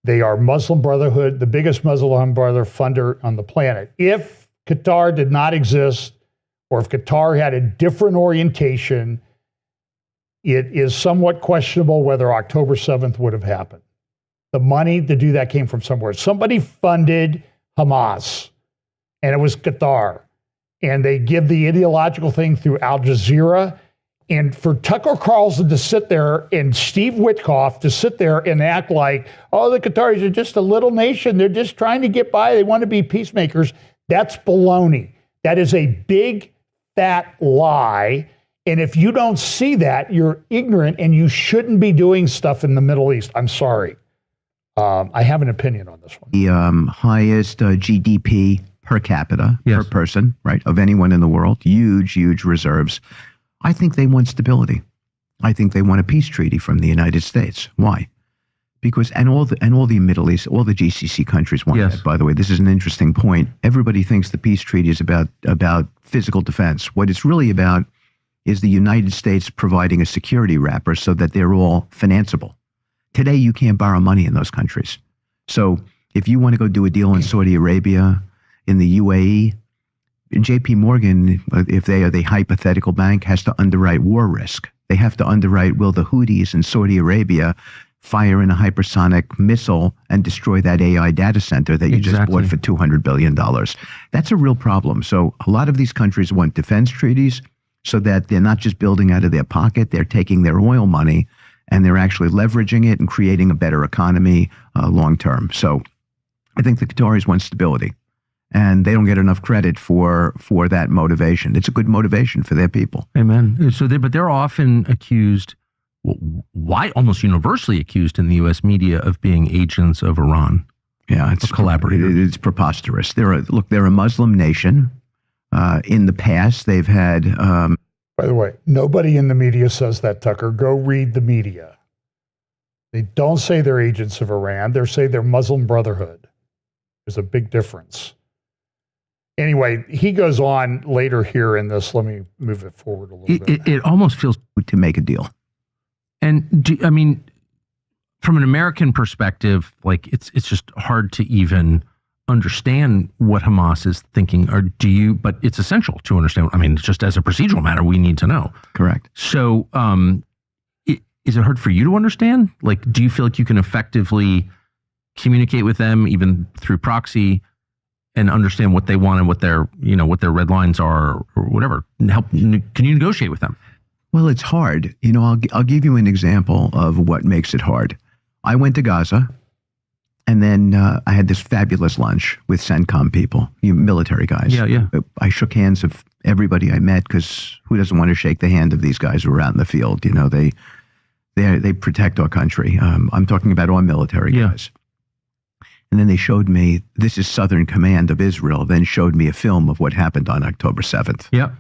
They are Muslim Brotherhood, the biggest Muslim Brotherhood funder on the planet. If Qatar did not exist, or if Qatar had a different orientation, it is somewhat questionable whether October 7th would have happened. The money to do that came from somewhere. Somebody funded Hamas, and it was Qatar. And they give the ideological thing through Al Jazeera. And for Tucker Carlson to sit there and Steve Witkoff to sit there and act like, oh, the Qataris are just a little nation. They're just trying to get by. They want to be peacemakers. That's baloney. That is a big, fat lie. And if you don't see that, you're ignorant and you shouldn't be doing stuff in the Middle East. I'm sorry. I have an opinion on this one. The highest GDP per capita, per person, right, of anyone in the world. Huge, huge reserves. I think they want stability. I think they want a peace treaty from the United States. Why? Because all the Middle East, all the GCC countries want that. By the way, this is an interesting point. Everybody thinks the peace treaty is about physical defense. What it's really about is the United States providing a security wrapper so that they're all financeable. Today, you can't borrow money in those countries. So if you want to go do a deal in Saudi Arabia, in the UAE, JP Morgan, if they are the hypothetical bank, has to underwrite war risk. They have to underwrite, will the Houthis in Saudi Arabia fire in a hypersonic missile and destroy that AI data center that you just bought for $200 billion? That's a real problem. So a lot of these countries want defense treaties so that they're not just building out of their pocket, they're taking their oil money and they're actually leveraging it and creating a better economy long term. So I think the Qataris want stability. And they don't get enough credit for that motivation. It's a good motivation for their people. Amen. So but they're often accused, almost universally accused in the U.S. media of being agents of Iran. Yeah, it's collaborators. It's preposterous. They're a Muslim nation. In the past, they've had. By the way, nobody in the media says that, Tucker. Go read the media. They don't say they're agents of Iran. They say they're Muslim Brotherhood. There's a big difference. Anyway, he goes on later here in this. Let me move it forward a little bit. It almost feels to make a deal. And from an American perspective, like it's just hard to even understand what Hamas is thinking, or do you? But it's essential to understand. I mean, just as a procedural matter, we need to know. Correct. So, is it hard for you to understand? Like, do you feel like you can effectively communicate with them, even through proxy, and understand what they want and what their red lines are, or whatever? And can you negotiate with them? Well, it's hard. I'll give you an example of what makes it hard. I went to Gaza, and then I had this fabulous lunch with CENTCOM people, military guys. Yeah. I shook hands of everybody I met, because who doesn't want to shake the hand of these guys who are out in the field? They protect our country. I'm talking about our military guys. And then they showed me, this is Southern Command of Israel, then showed me a film of what happened on October 7th. Yeah.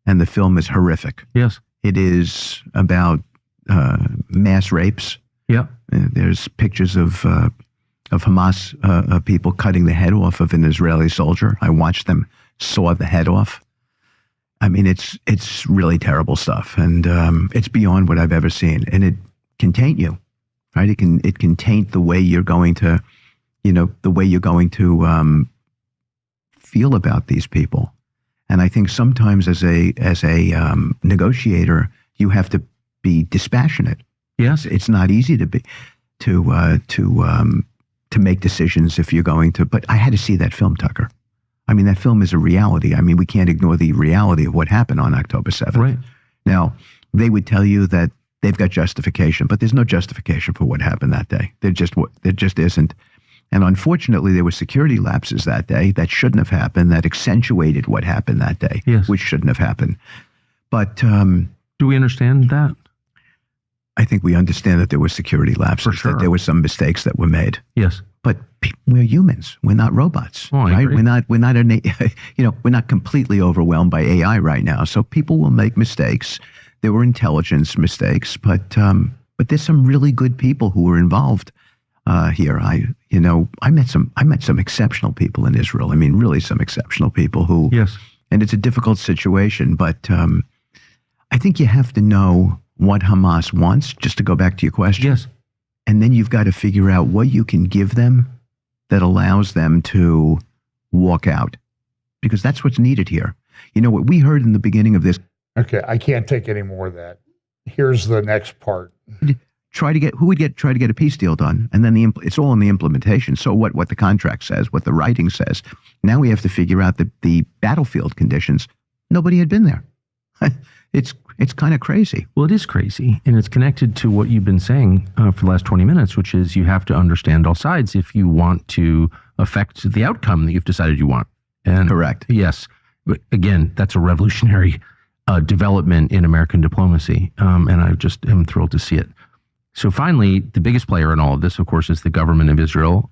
And the film is horrific. Yes. It is about mass rapes. Yeah. There's pictures of Hamas people cutting the head off of an Israeli soldier. I watched them saw the head off. I mean, it's really terrible stuff, and it's beyond what I've ever seen. And it can taint you, right? It can taint the way you're going to, feel about these people. And I think sometimes as a negotiator, you have to be dispassionate. Yes. It's not easy to make decisions if you're going to. But I had to see that film, Tucker. I mean, that film is a reality. I mean, we can't ignore the reality of what happened on October 7th. Right. Now, they would tell you that they've got justification, but there's no justification for what happened that day. There just isn't. And unfortunately, there were security lapses that day that shouldn't have happened, that accentuated what happened that day, yes, which shouldn't have happened. But do we understand that? I think we understand that there were security lapses, For sure. that there were some mistakes that were made. Yes. But we're humans. We're not robots, I right? agree. We're not completely overwhelmed by AI right now. So people will make mistakes. There were intelligence mistakes, but there's some really good people who were involved here. I met some exceptional people in Israel. I mean, really some exceptional people who. Yes. And it's a difficult situation, but I think you have to know what Hamas wants. Just to go back to your question. Yes. And then you've got to figure out what you can give them that allows them to walk out, because that's what's needed here. You know what we heard in the beginning of this. Okay, I can't take any more of that. Here's the next part. Try to get a peace deal done, and then it's all in the implementation. So what the contract says, what the writing says. Now we have to figure out the battlefield conditions. Nobody had been there. It's kind of crazy. Well, it is crazy, and it's connected to what you've been saying for the last 20 minutes, which is you have to understand all sides if you want to affect the outcome that you've decided you want. And Correct. Yes, but again, that's a revolutionary development in American diplomacy, and I just am thrilled to see it. So finally, the biggest player in all of this, of course, is the government of Israel.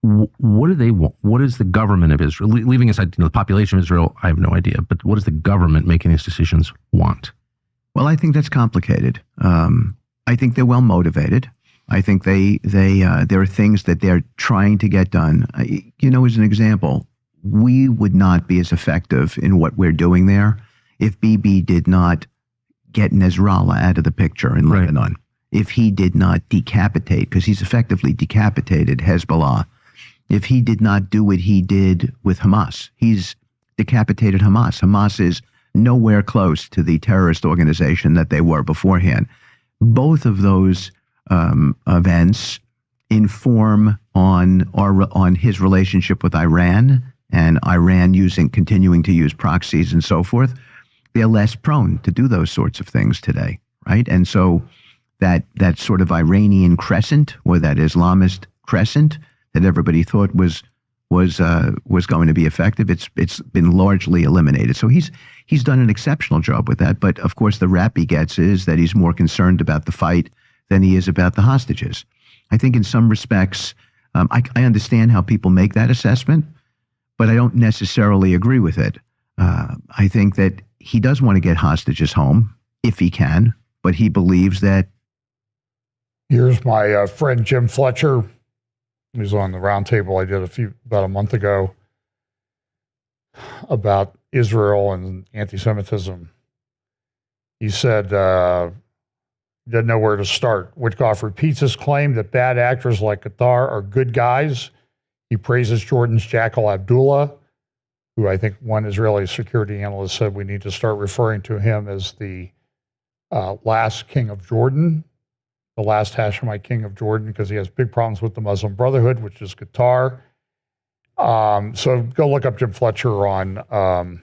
What do they want? What is the government of Israel, leaving aside the population of Israel? I have no idea, but what does the government making these decisions want? Well, I think that's complicated. I think they're well motivated. I think there are things that they're trying to get done. As an example, we would not be as effective in what we're doing there if Bibi did not get Nasrallah out of the picture in Lebanon. If he did not decapitate, because he's effectively decapitated Hezbollah. If he did not do what he did with Hamas, he's decapitated Hamas. Hamas is nowhere close to the terrorist organization that they were beforehand. Both of those events inform on his relationship with Iran, and Iran continuing to use proxies and so forth. They're less prone to do those sorts of things today, right? And so that sort of Iranian crescent, or that Islamist crescent that everybody thought was going to be effective, it's been largely eliminated. So he's done an exceptional job with that. But of course, the rap he gets is that he's more concerned about the fight than he is about the hostages. I think in some respects, I understand how people make that assessment, but I don't necessarily agree with it. I think that he does want to get hostages home if he can, but he believes that. Here's my friend Jim Fletcher. He was on the roundtable I did about a month ago about Israel and anti-Semitism. He said, He doesn't know where to start. Witkoff repeats his claim that bad actors like Qatar are good guys. He praises Jordan's Jackal Abdullah, who I think one Israeli security analyst said we need to start referring to him as the last king of Jordan, the last Hashemite king of Jordan, because he has big problems with the Muslim Brotherhood, which is Qatar. So go look up Jim Fletcher on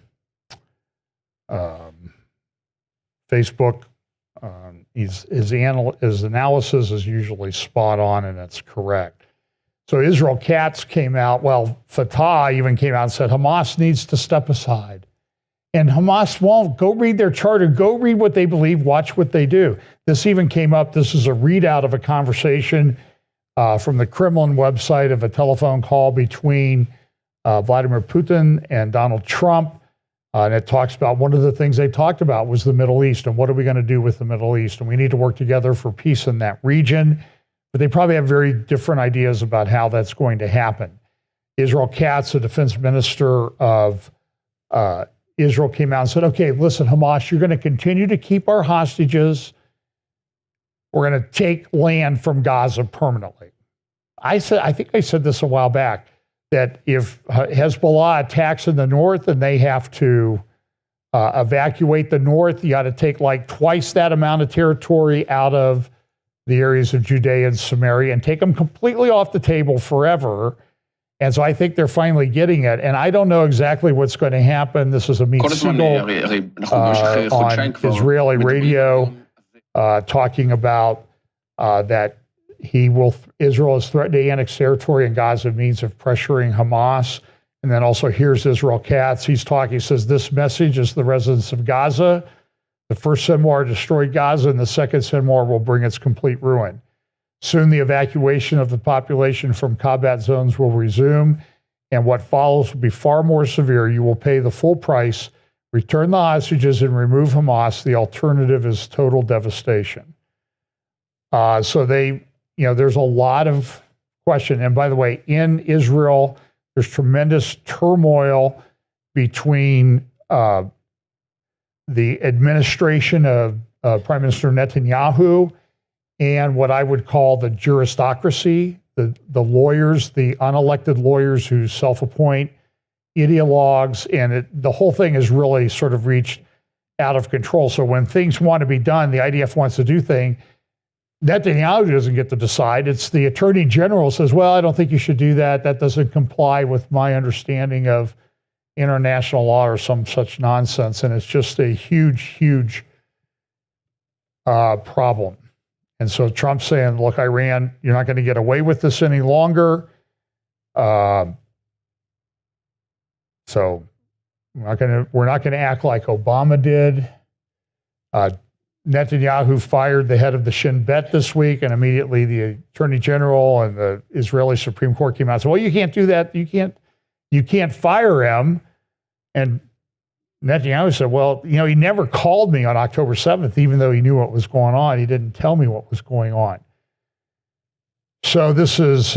Facebook. His analysis is usually spot on, and it's correct. So Israel Katz came out, well, Fatah even came out and said Hamas needs to step aside. And Hamas won't. Go read their charter. Go read what they believe. Watch what they do. This even came up. This is a readout of a conversation from the Kremlin website of a telephone call between Vladimir Putin and Donald Trump. And it talks about one of the things they talked about was the Middle East and what are we going to do with the Middle East? And we need to work together for peace in that region. But they probably have very different ideas about how that's going to happen. Israel Katz, the defense minister of Israel, came out and said, okay, listen, Hamas, you're going to continue to keep our hostages. We're going to take land from Gaza permanently. I think I said this a while back, that if Hezbollah attacks in the north and they have to evacuate the north, you got to take like twice that amount of territory out of the areas of Judea and Samaria and take them completely off the table forever. And so I think they're finally getting it. And I don't know exactly what's going to happen. This is Amit Siegel on Israeli radio talking about that Israel is threatening to annex territory in Gaza means of pressuring Hamas. And then also here's Israel Katz. He's talking, he says, this message is the residents of Gaza. The first Sinwar destroyed Gaza, and the second Sinwar will bring its complete ruin. Soon the evacuation of the population from combat zones will resume, and what follows will be far more severe. You will pay the full price, return the hostages, and remove Hamas. The alternative is total devastation. So there's a lot of question. And by the way, in Israel, there's tremendous turmoil between the administration of Prime Minister Netanyahu and what I would call the juristocracy, the lawyers, the unelected lawyers who self-appoint ideologues, and the whole thing has really sort of reached out of control. So when things want to be done, the IDF wants to do things, Netanyahu doesn't get to decide. It's the attorney general says, well, I don't think you should do that. That doesn't comply with my understanding of international law or some such nonsense. And it's just a huge, huge problem. And so Trump's saying, look, Iran, you're not going to get away with this any longer. So we're not going to act like Obama did. Netanyahu fired the head of the Shin Bet this week, and immediately the Attorney General and the Israeli Supreme Court came out and said, well, you can't do that. You can't fire him. And Netanyahu said, well, he never called me on October 7th, even though he knew what was going on. He didn't tell me what was going on. So this is,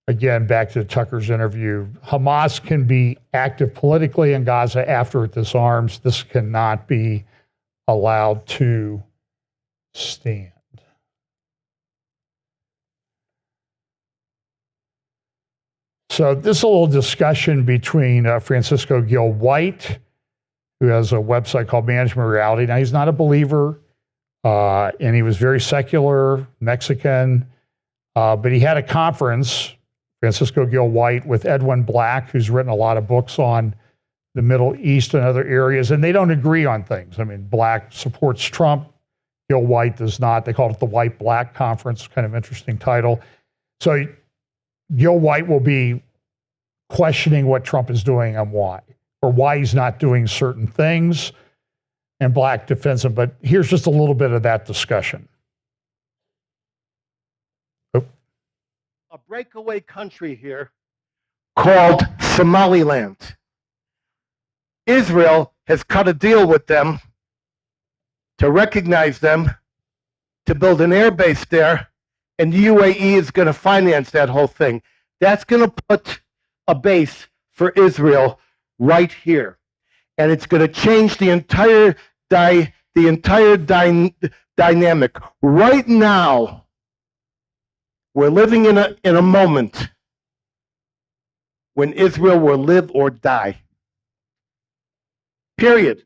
again, back to Tucker's interview. Hamas can be active politically in Gaza after it disarms. This cannot be allowed to stand. So this is a little discussion between Francisco Gil White, who has a website called Management Reality. Now, he's not a believer, and he was very secular, Mexican, but he had a conference, Francisco Gil White, with Edwin Black, who's written a lot of books on the Middle East and other areas, and they don't agree on things. I mean, Black supports Trump, Gil White does not. They called it the White-Black Conference, kind of interesting title. So Gil White will be questioning what Trump is doing and why, or why he's not doing certain things, and Black defends him. But here's just a little bit of that discussion. A breakaway country here called Somaliland. Israel has cut a deal with them to recognize them, to build an air base there, and the UAE is going to finance that whole thing. That's going to put a base for Israel right here. And it's going to change the entire the entire dynamic. Right now, we're living in a moment when Israel will live or die. Period.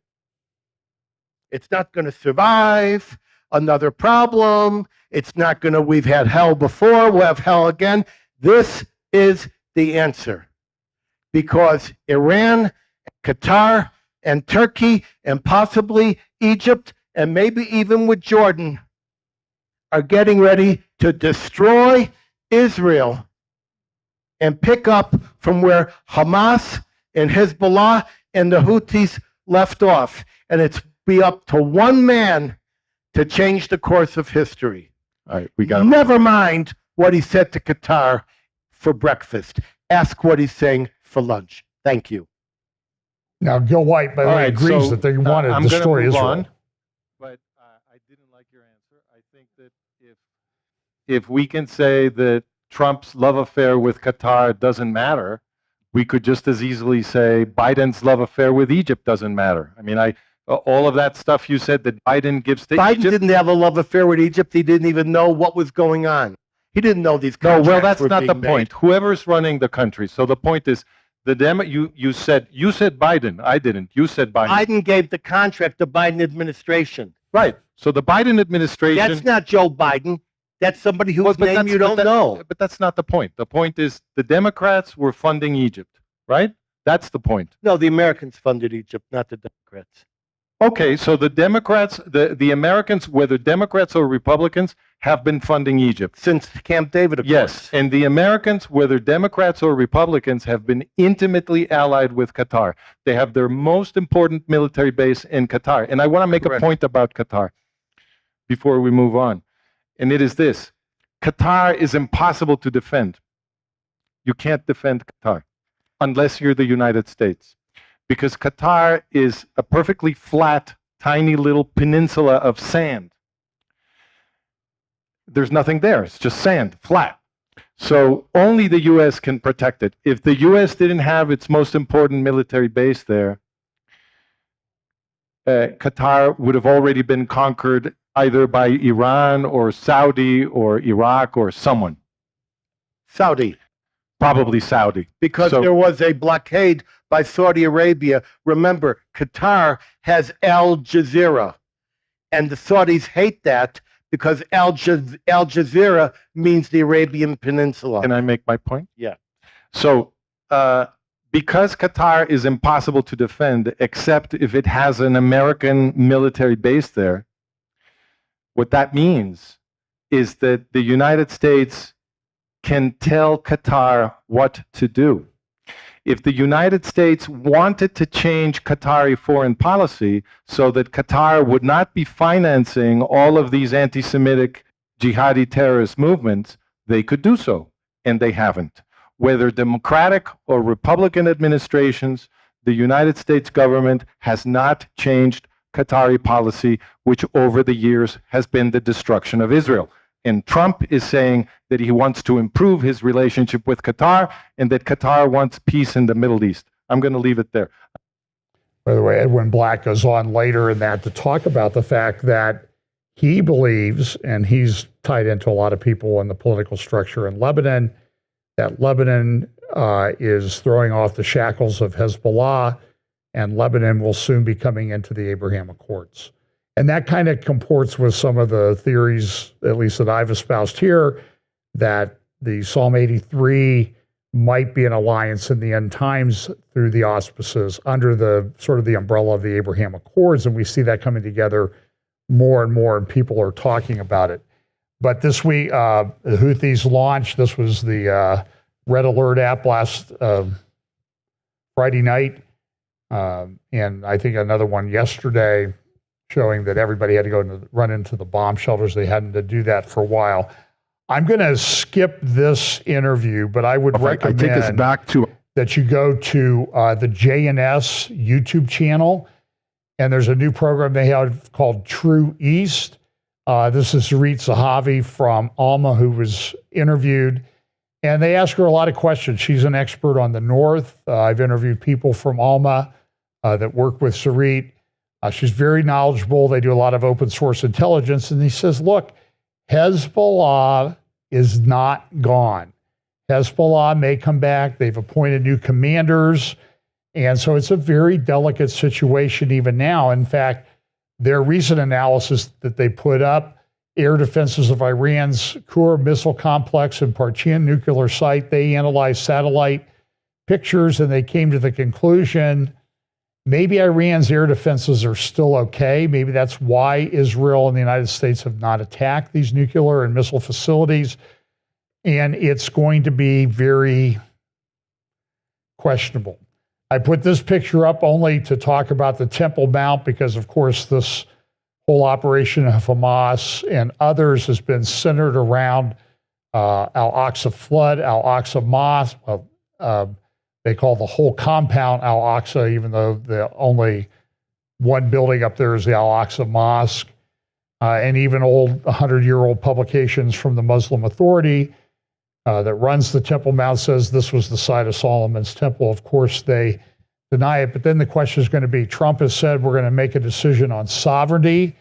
It's not going to survive another problem. It's not going to, we've had hell before, we'll have hell again. This is the answer. Because Iran, Qatar, and Turkey, and possibly Egypt, and maybe even with Jordan, are getting ready to destroy Israel and pick up from where Hamas and Hezbollah and the Houthis left off. And it's be up to one man to change the course of history. All right, we got Never mind what he said to Qatar for breakfast. Ask what he's saying for lunch. Thank you. Now, Gil White, by the All way, right, agrees so, that they want to I'm gonna destroy move Israel. on, but I didn't like your answer. I think that if we can say that Trump's love affair with Qatar doesn't matter, we could just as easily say Biden's love affair with Egypt doesn't matter. I mean, all of that stuff you said that Biden gives to Biden Egypt. didn't have a love affair with Egypt. He didn't even know what was going on. He didn't know these No, contracts well, that's were not the being made. point. Whoever's running the country. So the point is, you said Biden. I didn't. You said Biden. Biden gave the contract to Biden administration. Right. So the Biden administration. That's not Joe Biden. That's somebody whose But name that's- you but don't that- know. But that's not the point. The point is the Democrats were funding Egypt, right? That's the point. No, the Americans funded Egypt, not the Democrats. Okay, so the Democrats, the Americans, whether Democrats or Republicans, have been funding Egypt. Since Camp David, of Yes, course. and the Americans, whether Democrats or Republicans, have been intimately allied with Qatar. They have their most important military base in Qatar. And I want to make Correct. a point about Qatar before we move on. And it is this. Qatar is impossible to defend. You can't defend Qatar unless you're the United States. Because Qatar is a perfectly flat, tiny little peninsula of sand. There's nothing there. It's just sand, flat. So only the U.S. can protect it. If the U.S. didn't have its most important military base there, Qatar would have already been conquered either by Iran or Saudi or Iraq or someone. Saudi. Probably Saudi. Because So- there was a blockade by Saudi Arabia. Remember, Qatar has Al Jazeera. And the Saudis hate that because Al Jazeera means the Arabian Peninsula. Can I make my point? Yeah. So, because Qatar is impossible to defend, except if it has an American military base there, what that means is that the United States can tell Qatar what to do. If the United States wanted to change Qatari foreign policy so that Qatar would not be financing all of these anti-Semitic jihadi terrorist movements, they could do so, and they haven't. Whether Democratic or Republican administrations, the United States government has not changed Qatari policy, which over the years has been the destruction of Israel. And Trump is saying that he wants to improve his relationship with Qatar and that Qatar wants peace in the Middle East. I'm going to leave it there. By the way, Edwin Black goes on later in that to talk about the fact that he believes, and he's tied into a lot of people in the political structure in Lebanon, that Lebanon is throwing off the shackles of Hezbollah, and Lebanon will soon be coming into the Abraham Accords. And that kind of comports with some of the theories, at least that I've espoused here, that the Psalm 83 might be an alliance in the end times through the auspices under the sort of the umbrella of the Abraham Accords. And we see that coming together more and more, and people are talking about it. But this week, the Houthis launched, this was the Red Alert app last Friday night, and I think another one yesterday, showing that everybody had to go run into the bomb shelters. They hadn't to do that for a while. I'm going to skip this interview, but I would recommend I take us back to that you go to the JNS YouTube channel, and there's a new program they have called True East. This is Sarit Zahavi from Alma, who was interviewed, and they ask her a lot of questions. She's an expert on the North. I've interviewed people from Alma that work with Sarit. She's very knowledgeable. They do a lot of open source intelligence. And he says, look, Hezbollah is not gone. Hezbollah may come back. They've appointed new commanders. And so it's a very delicate situation even now. In fact, their recent analysis that they put up, air defenses of Iran's Khur missile complex and Parchin nuclear site, they analyzed satellite pictures and they came to the conclusion maybe Iran's air defenses are still okay. Maybe that's why Israel and the United States have not attacked these nuclear and missile facilities. And it's going to be very questionable. I put this picture up only to talk about the Temple Mount because, of course, this whole operation of Hamas and others has been centered around Al-Aqsa flood, Al-Aqsa mosque. They call the whole compound Al-Aqsa, even though the only one building up there is the Al-Aqsa Mosque. And even old 100-year-old publications from the Muslim Authority that runs the Temple Mount says this was the site of Solomon's Temple. Of course, they deny it. But then the question is going to be, Trump has said we're going to make a decision on sovereignty.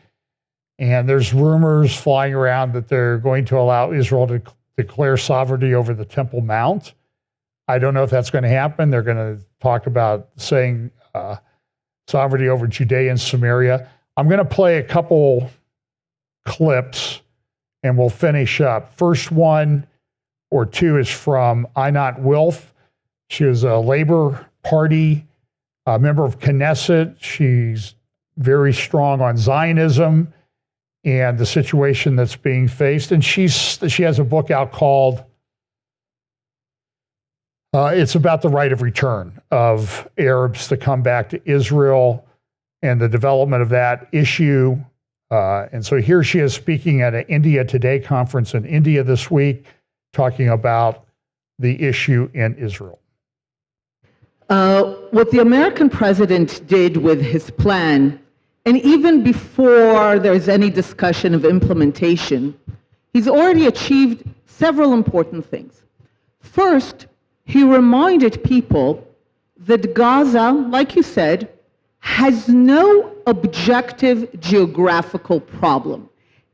And there's rumors flying around that they're going to allow Israel to declare sovereignty over the Temple Mount. I don't know if that's going to happen. They're going to talk about saying sovereignty over Judea and Samaria. I'm going to play a couple clips and we'll finish up. First one or two is from Einat Wilf. She was a Labor Party member of Knesset. She's very strong on Zionism and the situation that's being faced. And she has a book out called it's about the right of return of Arabs to come back to Israel and the development of that issue. And so here she is speaking at an India Today conference in India this week, talking about the issue in Israel. What the American president did with his plan, and even before there's any discussion of implementation, he's already achieved several important things. First, he reminded people that Gaza, like you said, has no objective geographical problem.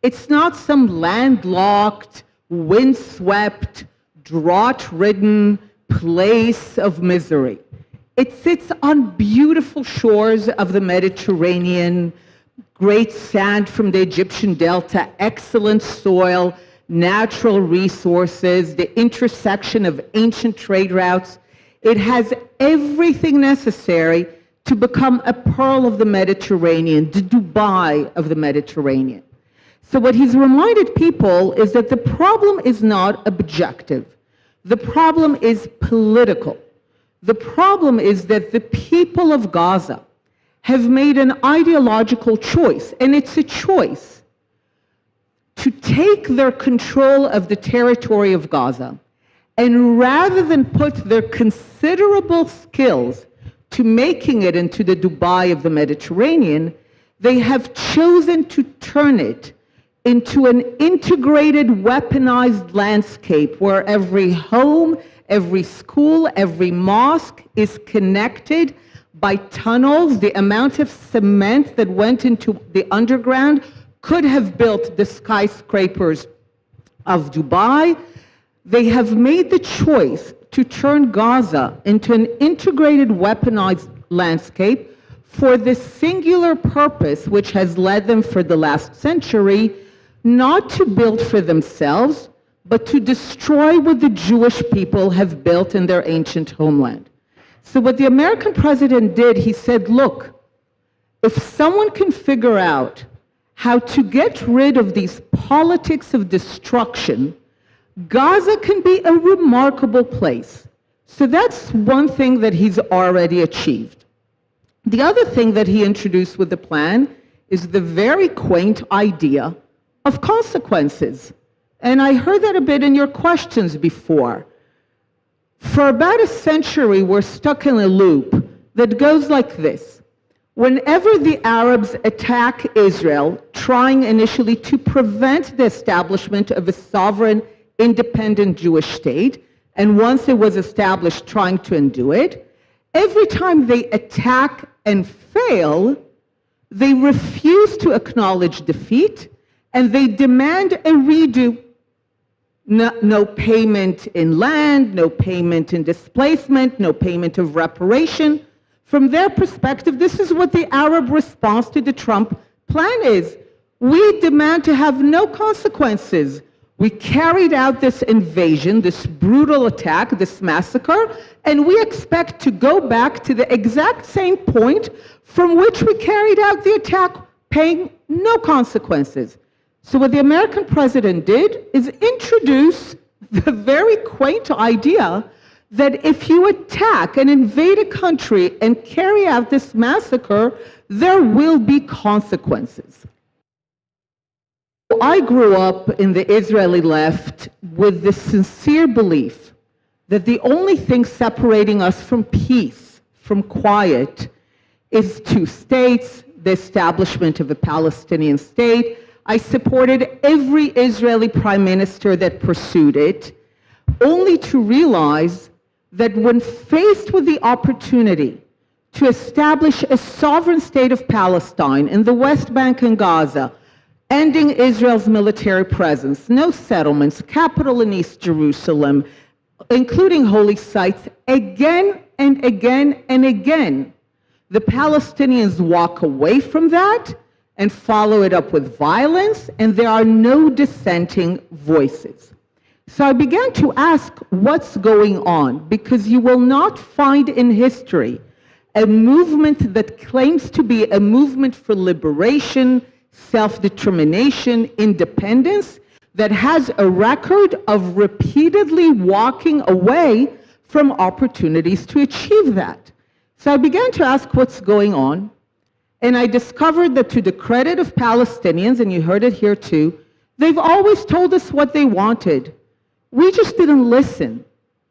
It's not some landlocked, windswept, drought-ridden place of misery. It sits on beautiful shores of the Mediterranean, great sand from the Egyptian delta, excellent soil, natural resources, the intersection of ancient trade routes. It has everything necessary to become a pearl of the Mediterranean, the Dubai of the Mediterranean. So what he's reminded people is that the problem is not objective. The problem is political. The problem is that the people of Gaza have made an ideological choice, and it's a choice to take their control of the territory of Gaza, and rather than put their considerable skills to making it into the Dubai of the Mediterranean, they have chosen to turn it into an integrated, weaponized landscape where every home, every school, every mosque is connected by tunnels. The amount of cement that went into the underground could have built the skyscrapers of Dubai. They have made the choice to turn Gaza into an integrated, weaponized landscape for the singular purpose which has led them for the last century, not to build for themselves, but to destroy what the Jewish people have built in their ancient homeland. So what the American president did, he said, look, if someone can figure out how to get rid of these politics of destruction, Gaza can be a remarkable place. So that's one thing that he's already achieved. The other thing that he introduced with the plan is the very quaint idea of consequences. And I heard that a bit in your questions before. For about a century, we're stuck in a loop that goes like this. Whenever the Arabs attack Israel, trying initially to prevent the establishment of a sovereign, independent Jewish state, and once it was established, trying to undo it, every time they attack and fail, They refuse to acknowledge defeat, and they demand a redo. No payment in land, no payment in displacement, no payment of reparation. From their perspective, this is what the Arab response to the Trump plan is. We demand to have no consequences. We carried out this invasion, this brutal attack, this massacre, and we expect to go back to the exact same point from which we carried out the attack, paying no consequences. So what the American president did is introduce the very quaint idea that if you attack and invade a country and carry out this massacre, there will be consequences. I grew up in the Israeli left with the sincere belief that the only thing separating us from peace, from quiet, is two states, the establishment of a Palestinian state. I supported every Israeli prime minister that pursued it, only to realize that when faced with the opportunity to establish a sovereign state of Palestine in the West Bank and Gaza, ending Israel's military presence, no settlements, capital in East Jerusalem, including holy sites, again and again and again, the Palestinians walk away from that and follow it up with violence, and there are no dissenting voices. So I began to ask what's going on, because you will not find in history a movement that claims to be a movement for liberation, self-determination, independence, that has a record of repeatedly walking away from opportunities to achieve that. So I began to ask what's going on, and I discovered that to the credit of Palestinians, and you heard it here too, they've always told us what they wanted. We just didn't listen.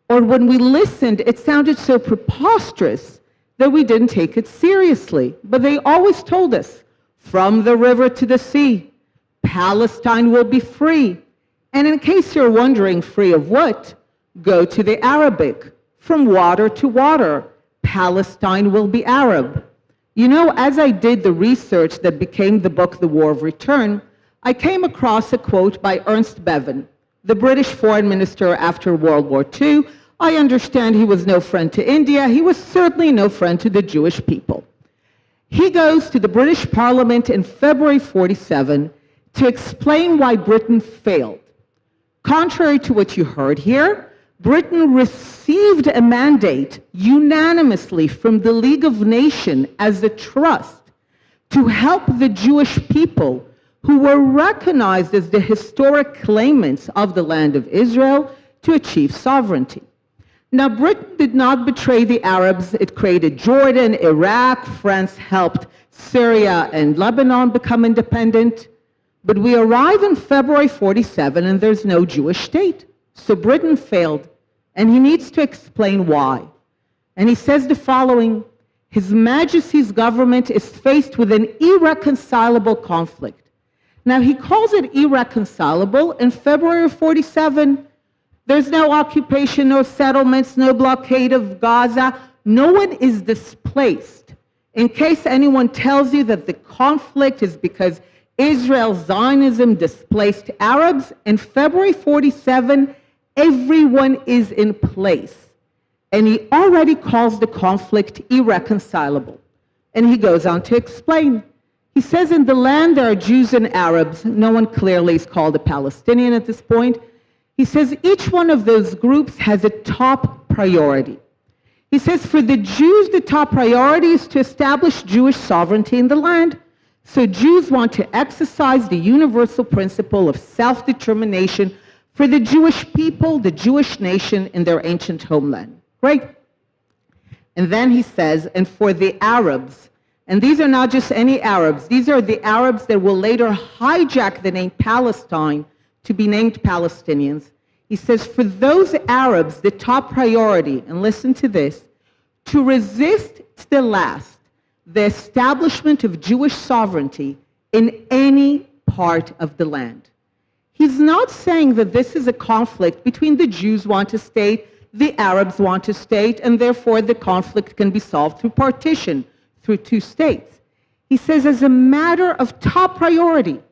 Or when we listened, it sounded so preposterous that we didn't take it seriously. But they always told us, from the river to the sea, Palestine will be free. And in case you're wondering, free of what? Go to the Arabic. From water to water, Palestine will be Arab. You know, as I did the research that became the book, The War of Return, I came across a quote by Ernst Bevin, the British foreign minister after World War II. I understand he was no friend to India. He was certainly no friend to the Jewish people. He goes to the British Parliament in February 47 to explain why Britain failed. Contrary to what you heard here, Britain received a mandate unanimously from the League of Nations as a trust to help the Jewish people who were recognized as the historic claimants of the land of Israel to achieve sovereignty. Now, Britain did not betray the Arabs. It created Jordan, Iraq. France helped Syria and Lebanon become independent. But we arrive in February 47 and there's no Jewish state. So Britain failed, and he needs to explain why. And he says the following: His Majesty's government is faced with an irreconcilable conflict. Now, he calls it irreconcilable. In February of 47, there's no occupation, no settlements, no blockade of Gaza. No one is displaced. In case anyone tells you that the conflict is because Israel, Zionism displaced Arabs, in February 47, everyone is in place. And he already calls the conflict irreconcilable. And he goes on to explain. He says, in the land there are Jews and Arabs. No one clearly is called a Palestinian at this point. He says each one of those groups has a top priority. He says for the Jews, the top priority is to establish Jewish sovereignty in the land. So Jews want to exercise the universal principle of self-determination for the Jewish people, the Jewish nation in their ancient homeland. Great. And then he says, and for the Arabs, and these are not just any Arabs, these are the Arabs that will later hijack the name Palestine to be named Palestinians. He says, for those Arabs, the top priority, and listen to this, to resist to the last the establishment of Jewish sovereignty in any part of the land. He's not saying that this is a conflict between the Jews want a state, the Arabs want a state, and therefore the conflict can be solved through partition, through two states. He says, as a matter of top priority,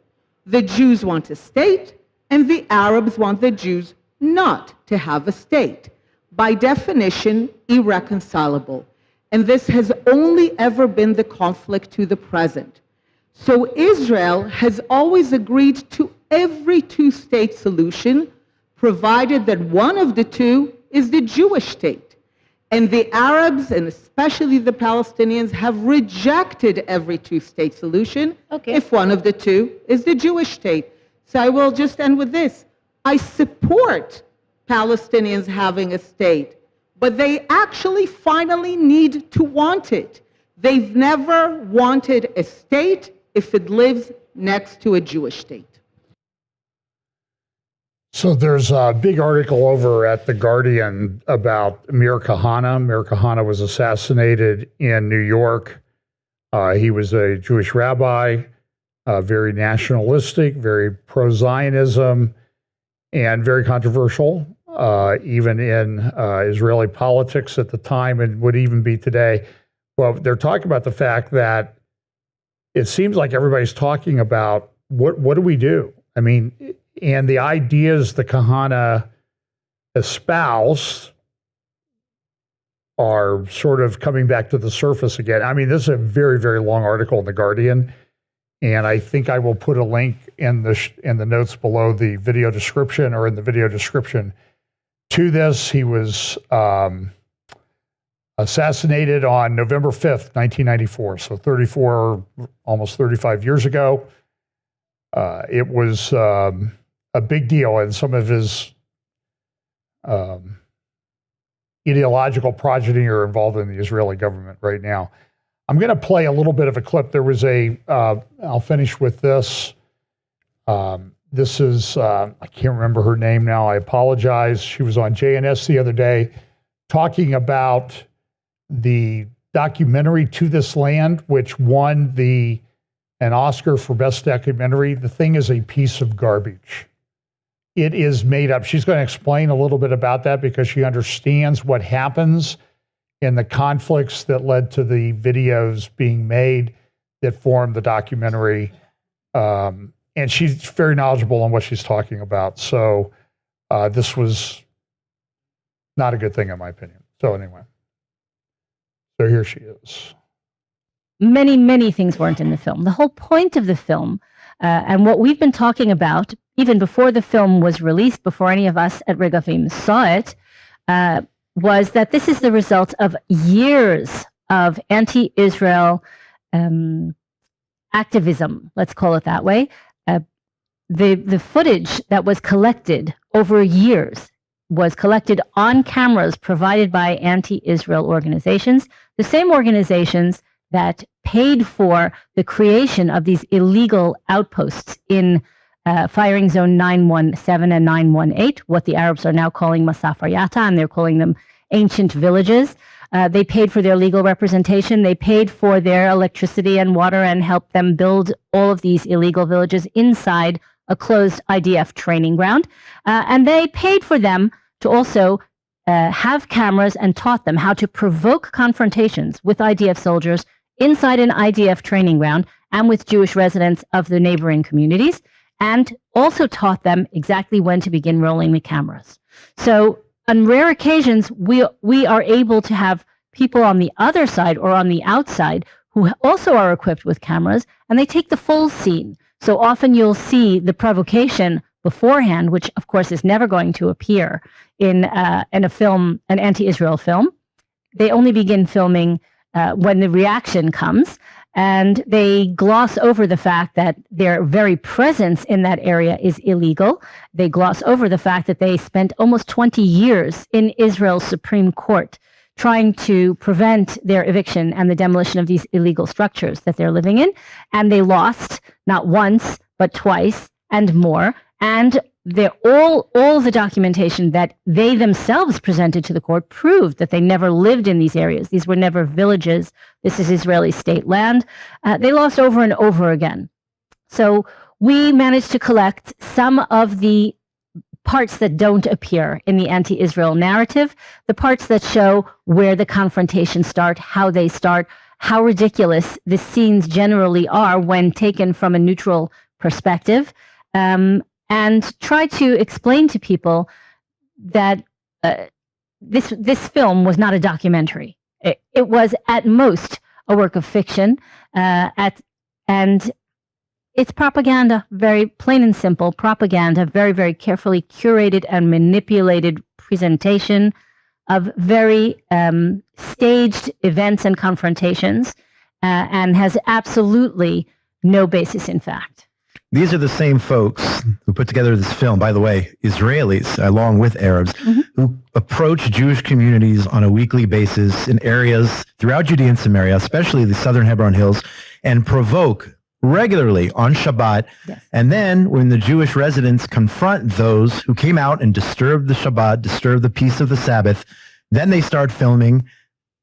the Jews want a state, and the Arabs want the Jews not to have a state. By definition, irreconcilable. And this has only ever been the conflict to the present. So Israel has always agreed to every two-state solution, provided that one of the two is the Jewish state. And the Arabs, and especially the Palestinians, have rejected every two-state solution if one of the two is the Jewish state. So I will just end with this. I support Palestinians having a state, but they actually finally need to want it. They've never wanted a state if it lives next to a Jewish state. So there's a big article over at The Guardian about Amir Kahana. Amir Kahana was assassinated in New York. He was a Jewish rabbi, very nationalistic, very pro-Zionism, and very controversial, even in Israeli politics at the time and would even be today. Well, they're talking about the fact that it seems like everybody's talking about what do we do? I mean, and the ideas the Kahana espoused are sort of coming back to the surface again. I mean, this is a very, very long article in The Guardian, and I think I will put a link in the notes below the video description, or in the video description to this. He was assassinated on November 5th, 1994, so 34, almost 35 years ago. It was a big deal, and some of his ideological progeny are involved in the Israeli government right now. I'm going to play a little bit of a clip. There was I'll finish with this. This is, I can't remember her name now, I apologize. She was on JNS the other day talking about the documentary To This Land, which won an Oscar for Best Documentary. The thing is a piece of garbage. It is made up. She's going to explain a little bit about that because she understands what happens in the conflicts that led to the videos being made that formed the documentary. And she's very knowledgeable on what she's talking about. So this was not a good thing in my opinion. So anyway, so here she is. Many, many things weren't in the film. The whole point of the film, and what we've been talking about, even before the film was released, before any of us at Regavim saw it, was that this is the result of years of anti-Israel activism, let's call it that way. The footage that was collected over years was collected on cameras provided by anti-Israel organizations, the same organizations that paid for the creation of these illegal outposts in firing zone 917 and 918, what the Arabs are now calling Masafaryata, and they're calling them ancient villages. They paid for their legal representation. They paid for their electricity and water and helped them build all of these illegal villages inside a closed IDF training ground. And they paid for them to also have cameras and taught them how to provoke confrontations with IDF soldiers inside an IDF training ground and with Jewish residents of the neighboring communities, and also taught them exactly when to begin rolling the cameras. So on rare occasions, we are able to have people on the other side or on the outside who also are equipped with cameras, and they take the full scene. So often you'll see the provocation beforehand, which of course is never going to appear in a film, an anti-Israel film. They only begin filming when the reaction comes, and they gloss over the fact that their very presence in that area is illegal. They gloss over the fact that they spent almost 20 years in Israel's Supreme Court trying to prevent their eviction and the demolition of these illegal structures that they're living in. And they lost not once, but twice and more. And all the documentation that they themselves presented to the court proved that they never lived in these areas. These were never villages. This is Israeli state land. They lost over and over again. So we managed to collect some of the parts that don't appear in the anti-Israel narrative, the parts that show where the confrontations start, how how ridiculous the scenes generally are when taken from a neutral perspective, and try to explain to people that this film was not a documentary. It was at most a work of fiction, and it's propaganda, very plain and simple propaganda, very, very carefully curated and manipulated presentation of very staged events and confrontations, and has absolutely no basis in fact. These are the same folks who put together this film, by the way, Israelis, along with Arabs, who approach Jewish communities on a weekly basis in areas throughout Judea and Samaria, especially the southern Hebron Hills, and provoke regularly on Shabbat. Yes. And then when the Jewish residents confront those who came out and disturbed the Shabbat, disturbed the peace of the Sabbath, then they start filming,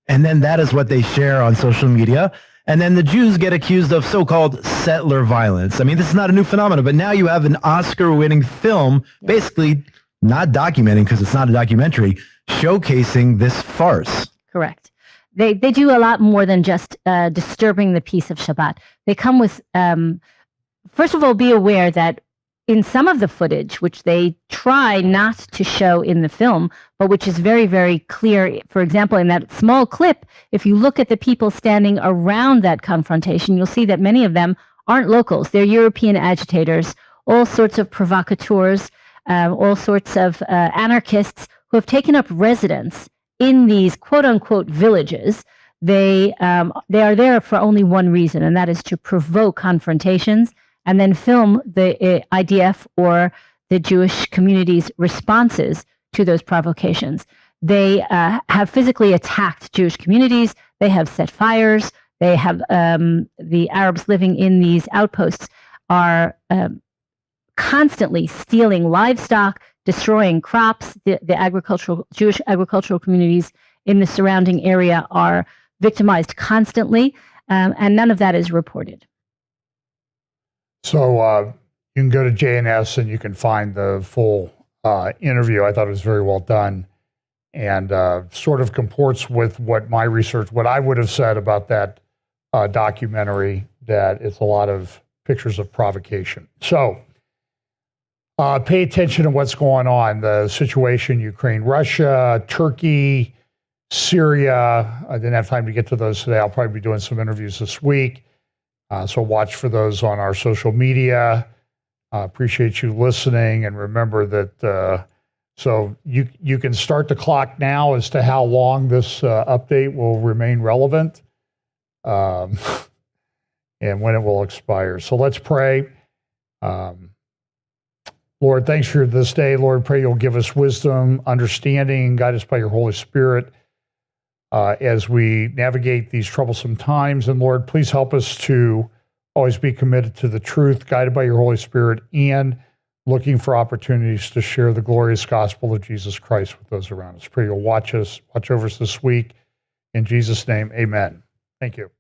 and then that is what they share on social media. And then the Jews get accused of so-called settler violence. I mean, this is not a new phenomenon, but now you have an Oscar-winning film, basically not documenting, because it's not a documentary, showcasing this farce. Correct. They do a lot more than just disturbing the peace of Shabbat. They come with, first of all, be aware that in some of the footage, which they try not to show in the film, but which is very, very clear, for example, in that small clip, if you look at the people standing around that confrontation, you'll see that many of them aren't locals. They're European agitators, all sorts of provocateurs, all sorts of anarchists who have taken up residence in these quote-unquote villages. They are there for only one reason, and that is to provoke confrontations and then film the IDF or the Jewish community's responses to those provocations. They have physically attacked Jewish communities. They have set fires. They have the Arabs living in these outposts are constantly stealing livestock, destroying crops. The Jewish agricultural communities in the surrounding area are victimized constantly, and none of that is reported. So you can go to JNS and you can find the full interview. I thought it was very well done, and sort of comports with what my research, what I would have said about that documentary, that it's a lot of pictures of provocation. So pay attention to what's going on, the situation, Ukraine, Russia, Turkey, Syria. I didn't have time to get to those today. I'll probably be doing some interviews this week. So watch for those on our social media. Appreciate you listening, and remember that so you can start the clock now as to how long this update will remain relevant, and when it will expire. So let's pray. Lord, thanks for this day. Lord, pray you'll give us wisdom, understanding, guide us by your Holy Spirit as we navigate these troublesome times. And Lord, please help us to always be committed to the truth, guided by your Holy Spirit, and looking for opportunities to share the glorious gospel of Jesus Christ with those around us. Pray you'll watch over us this week. In Jesus' name, amen. Thank you.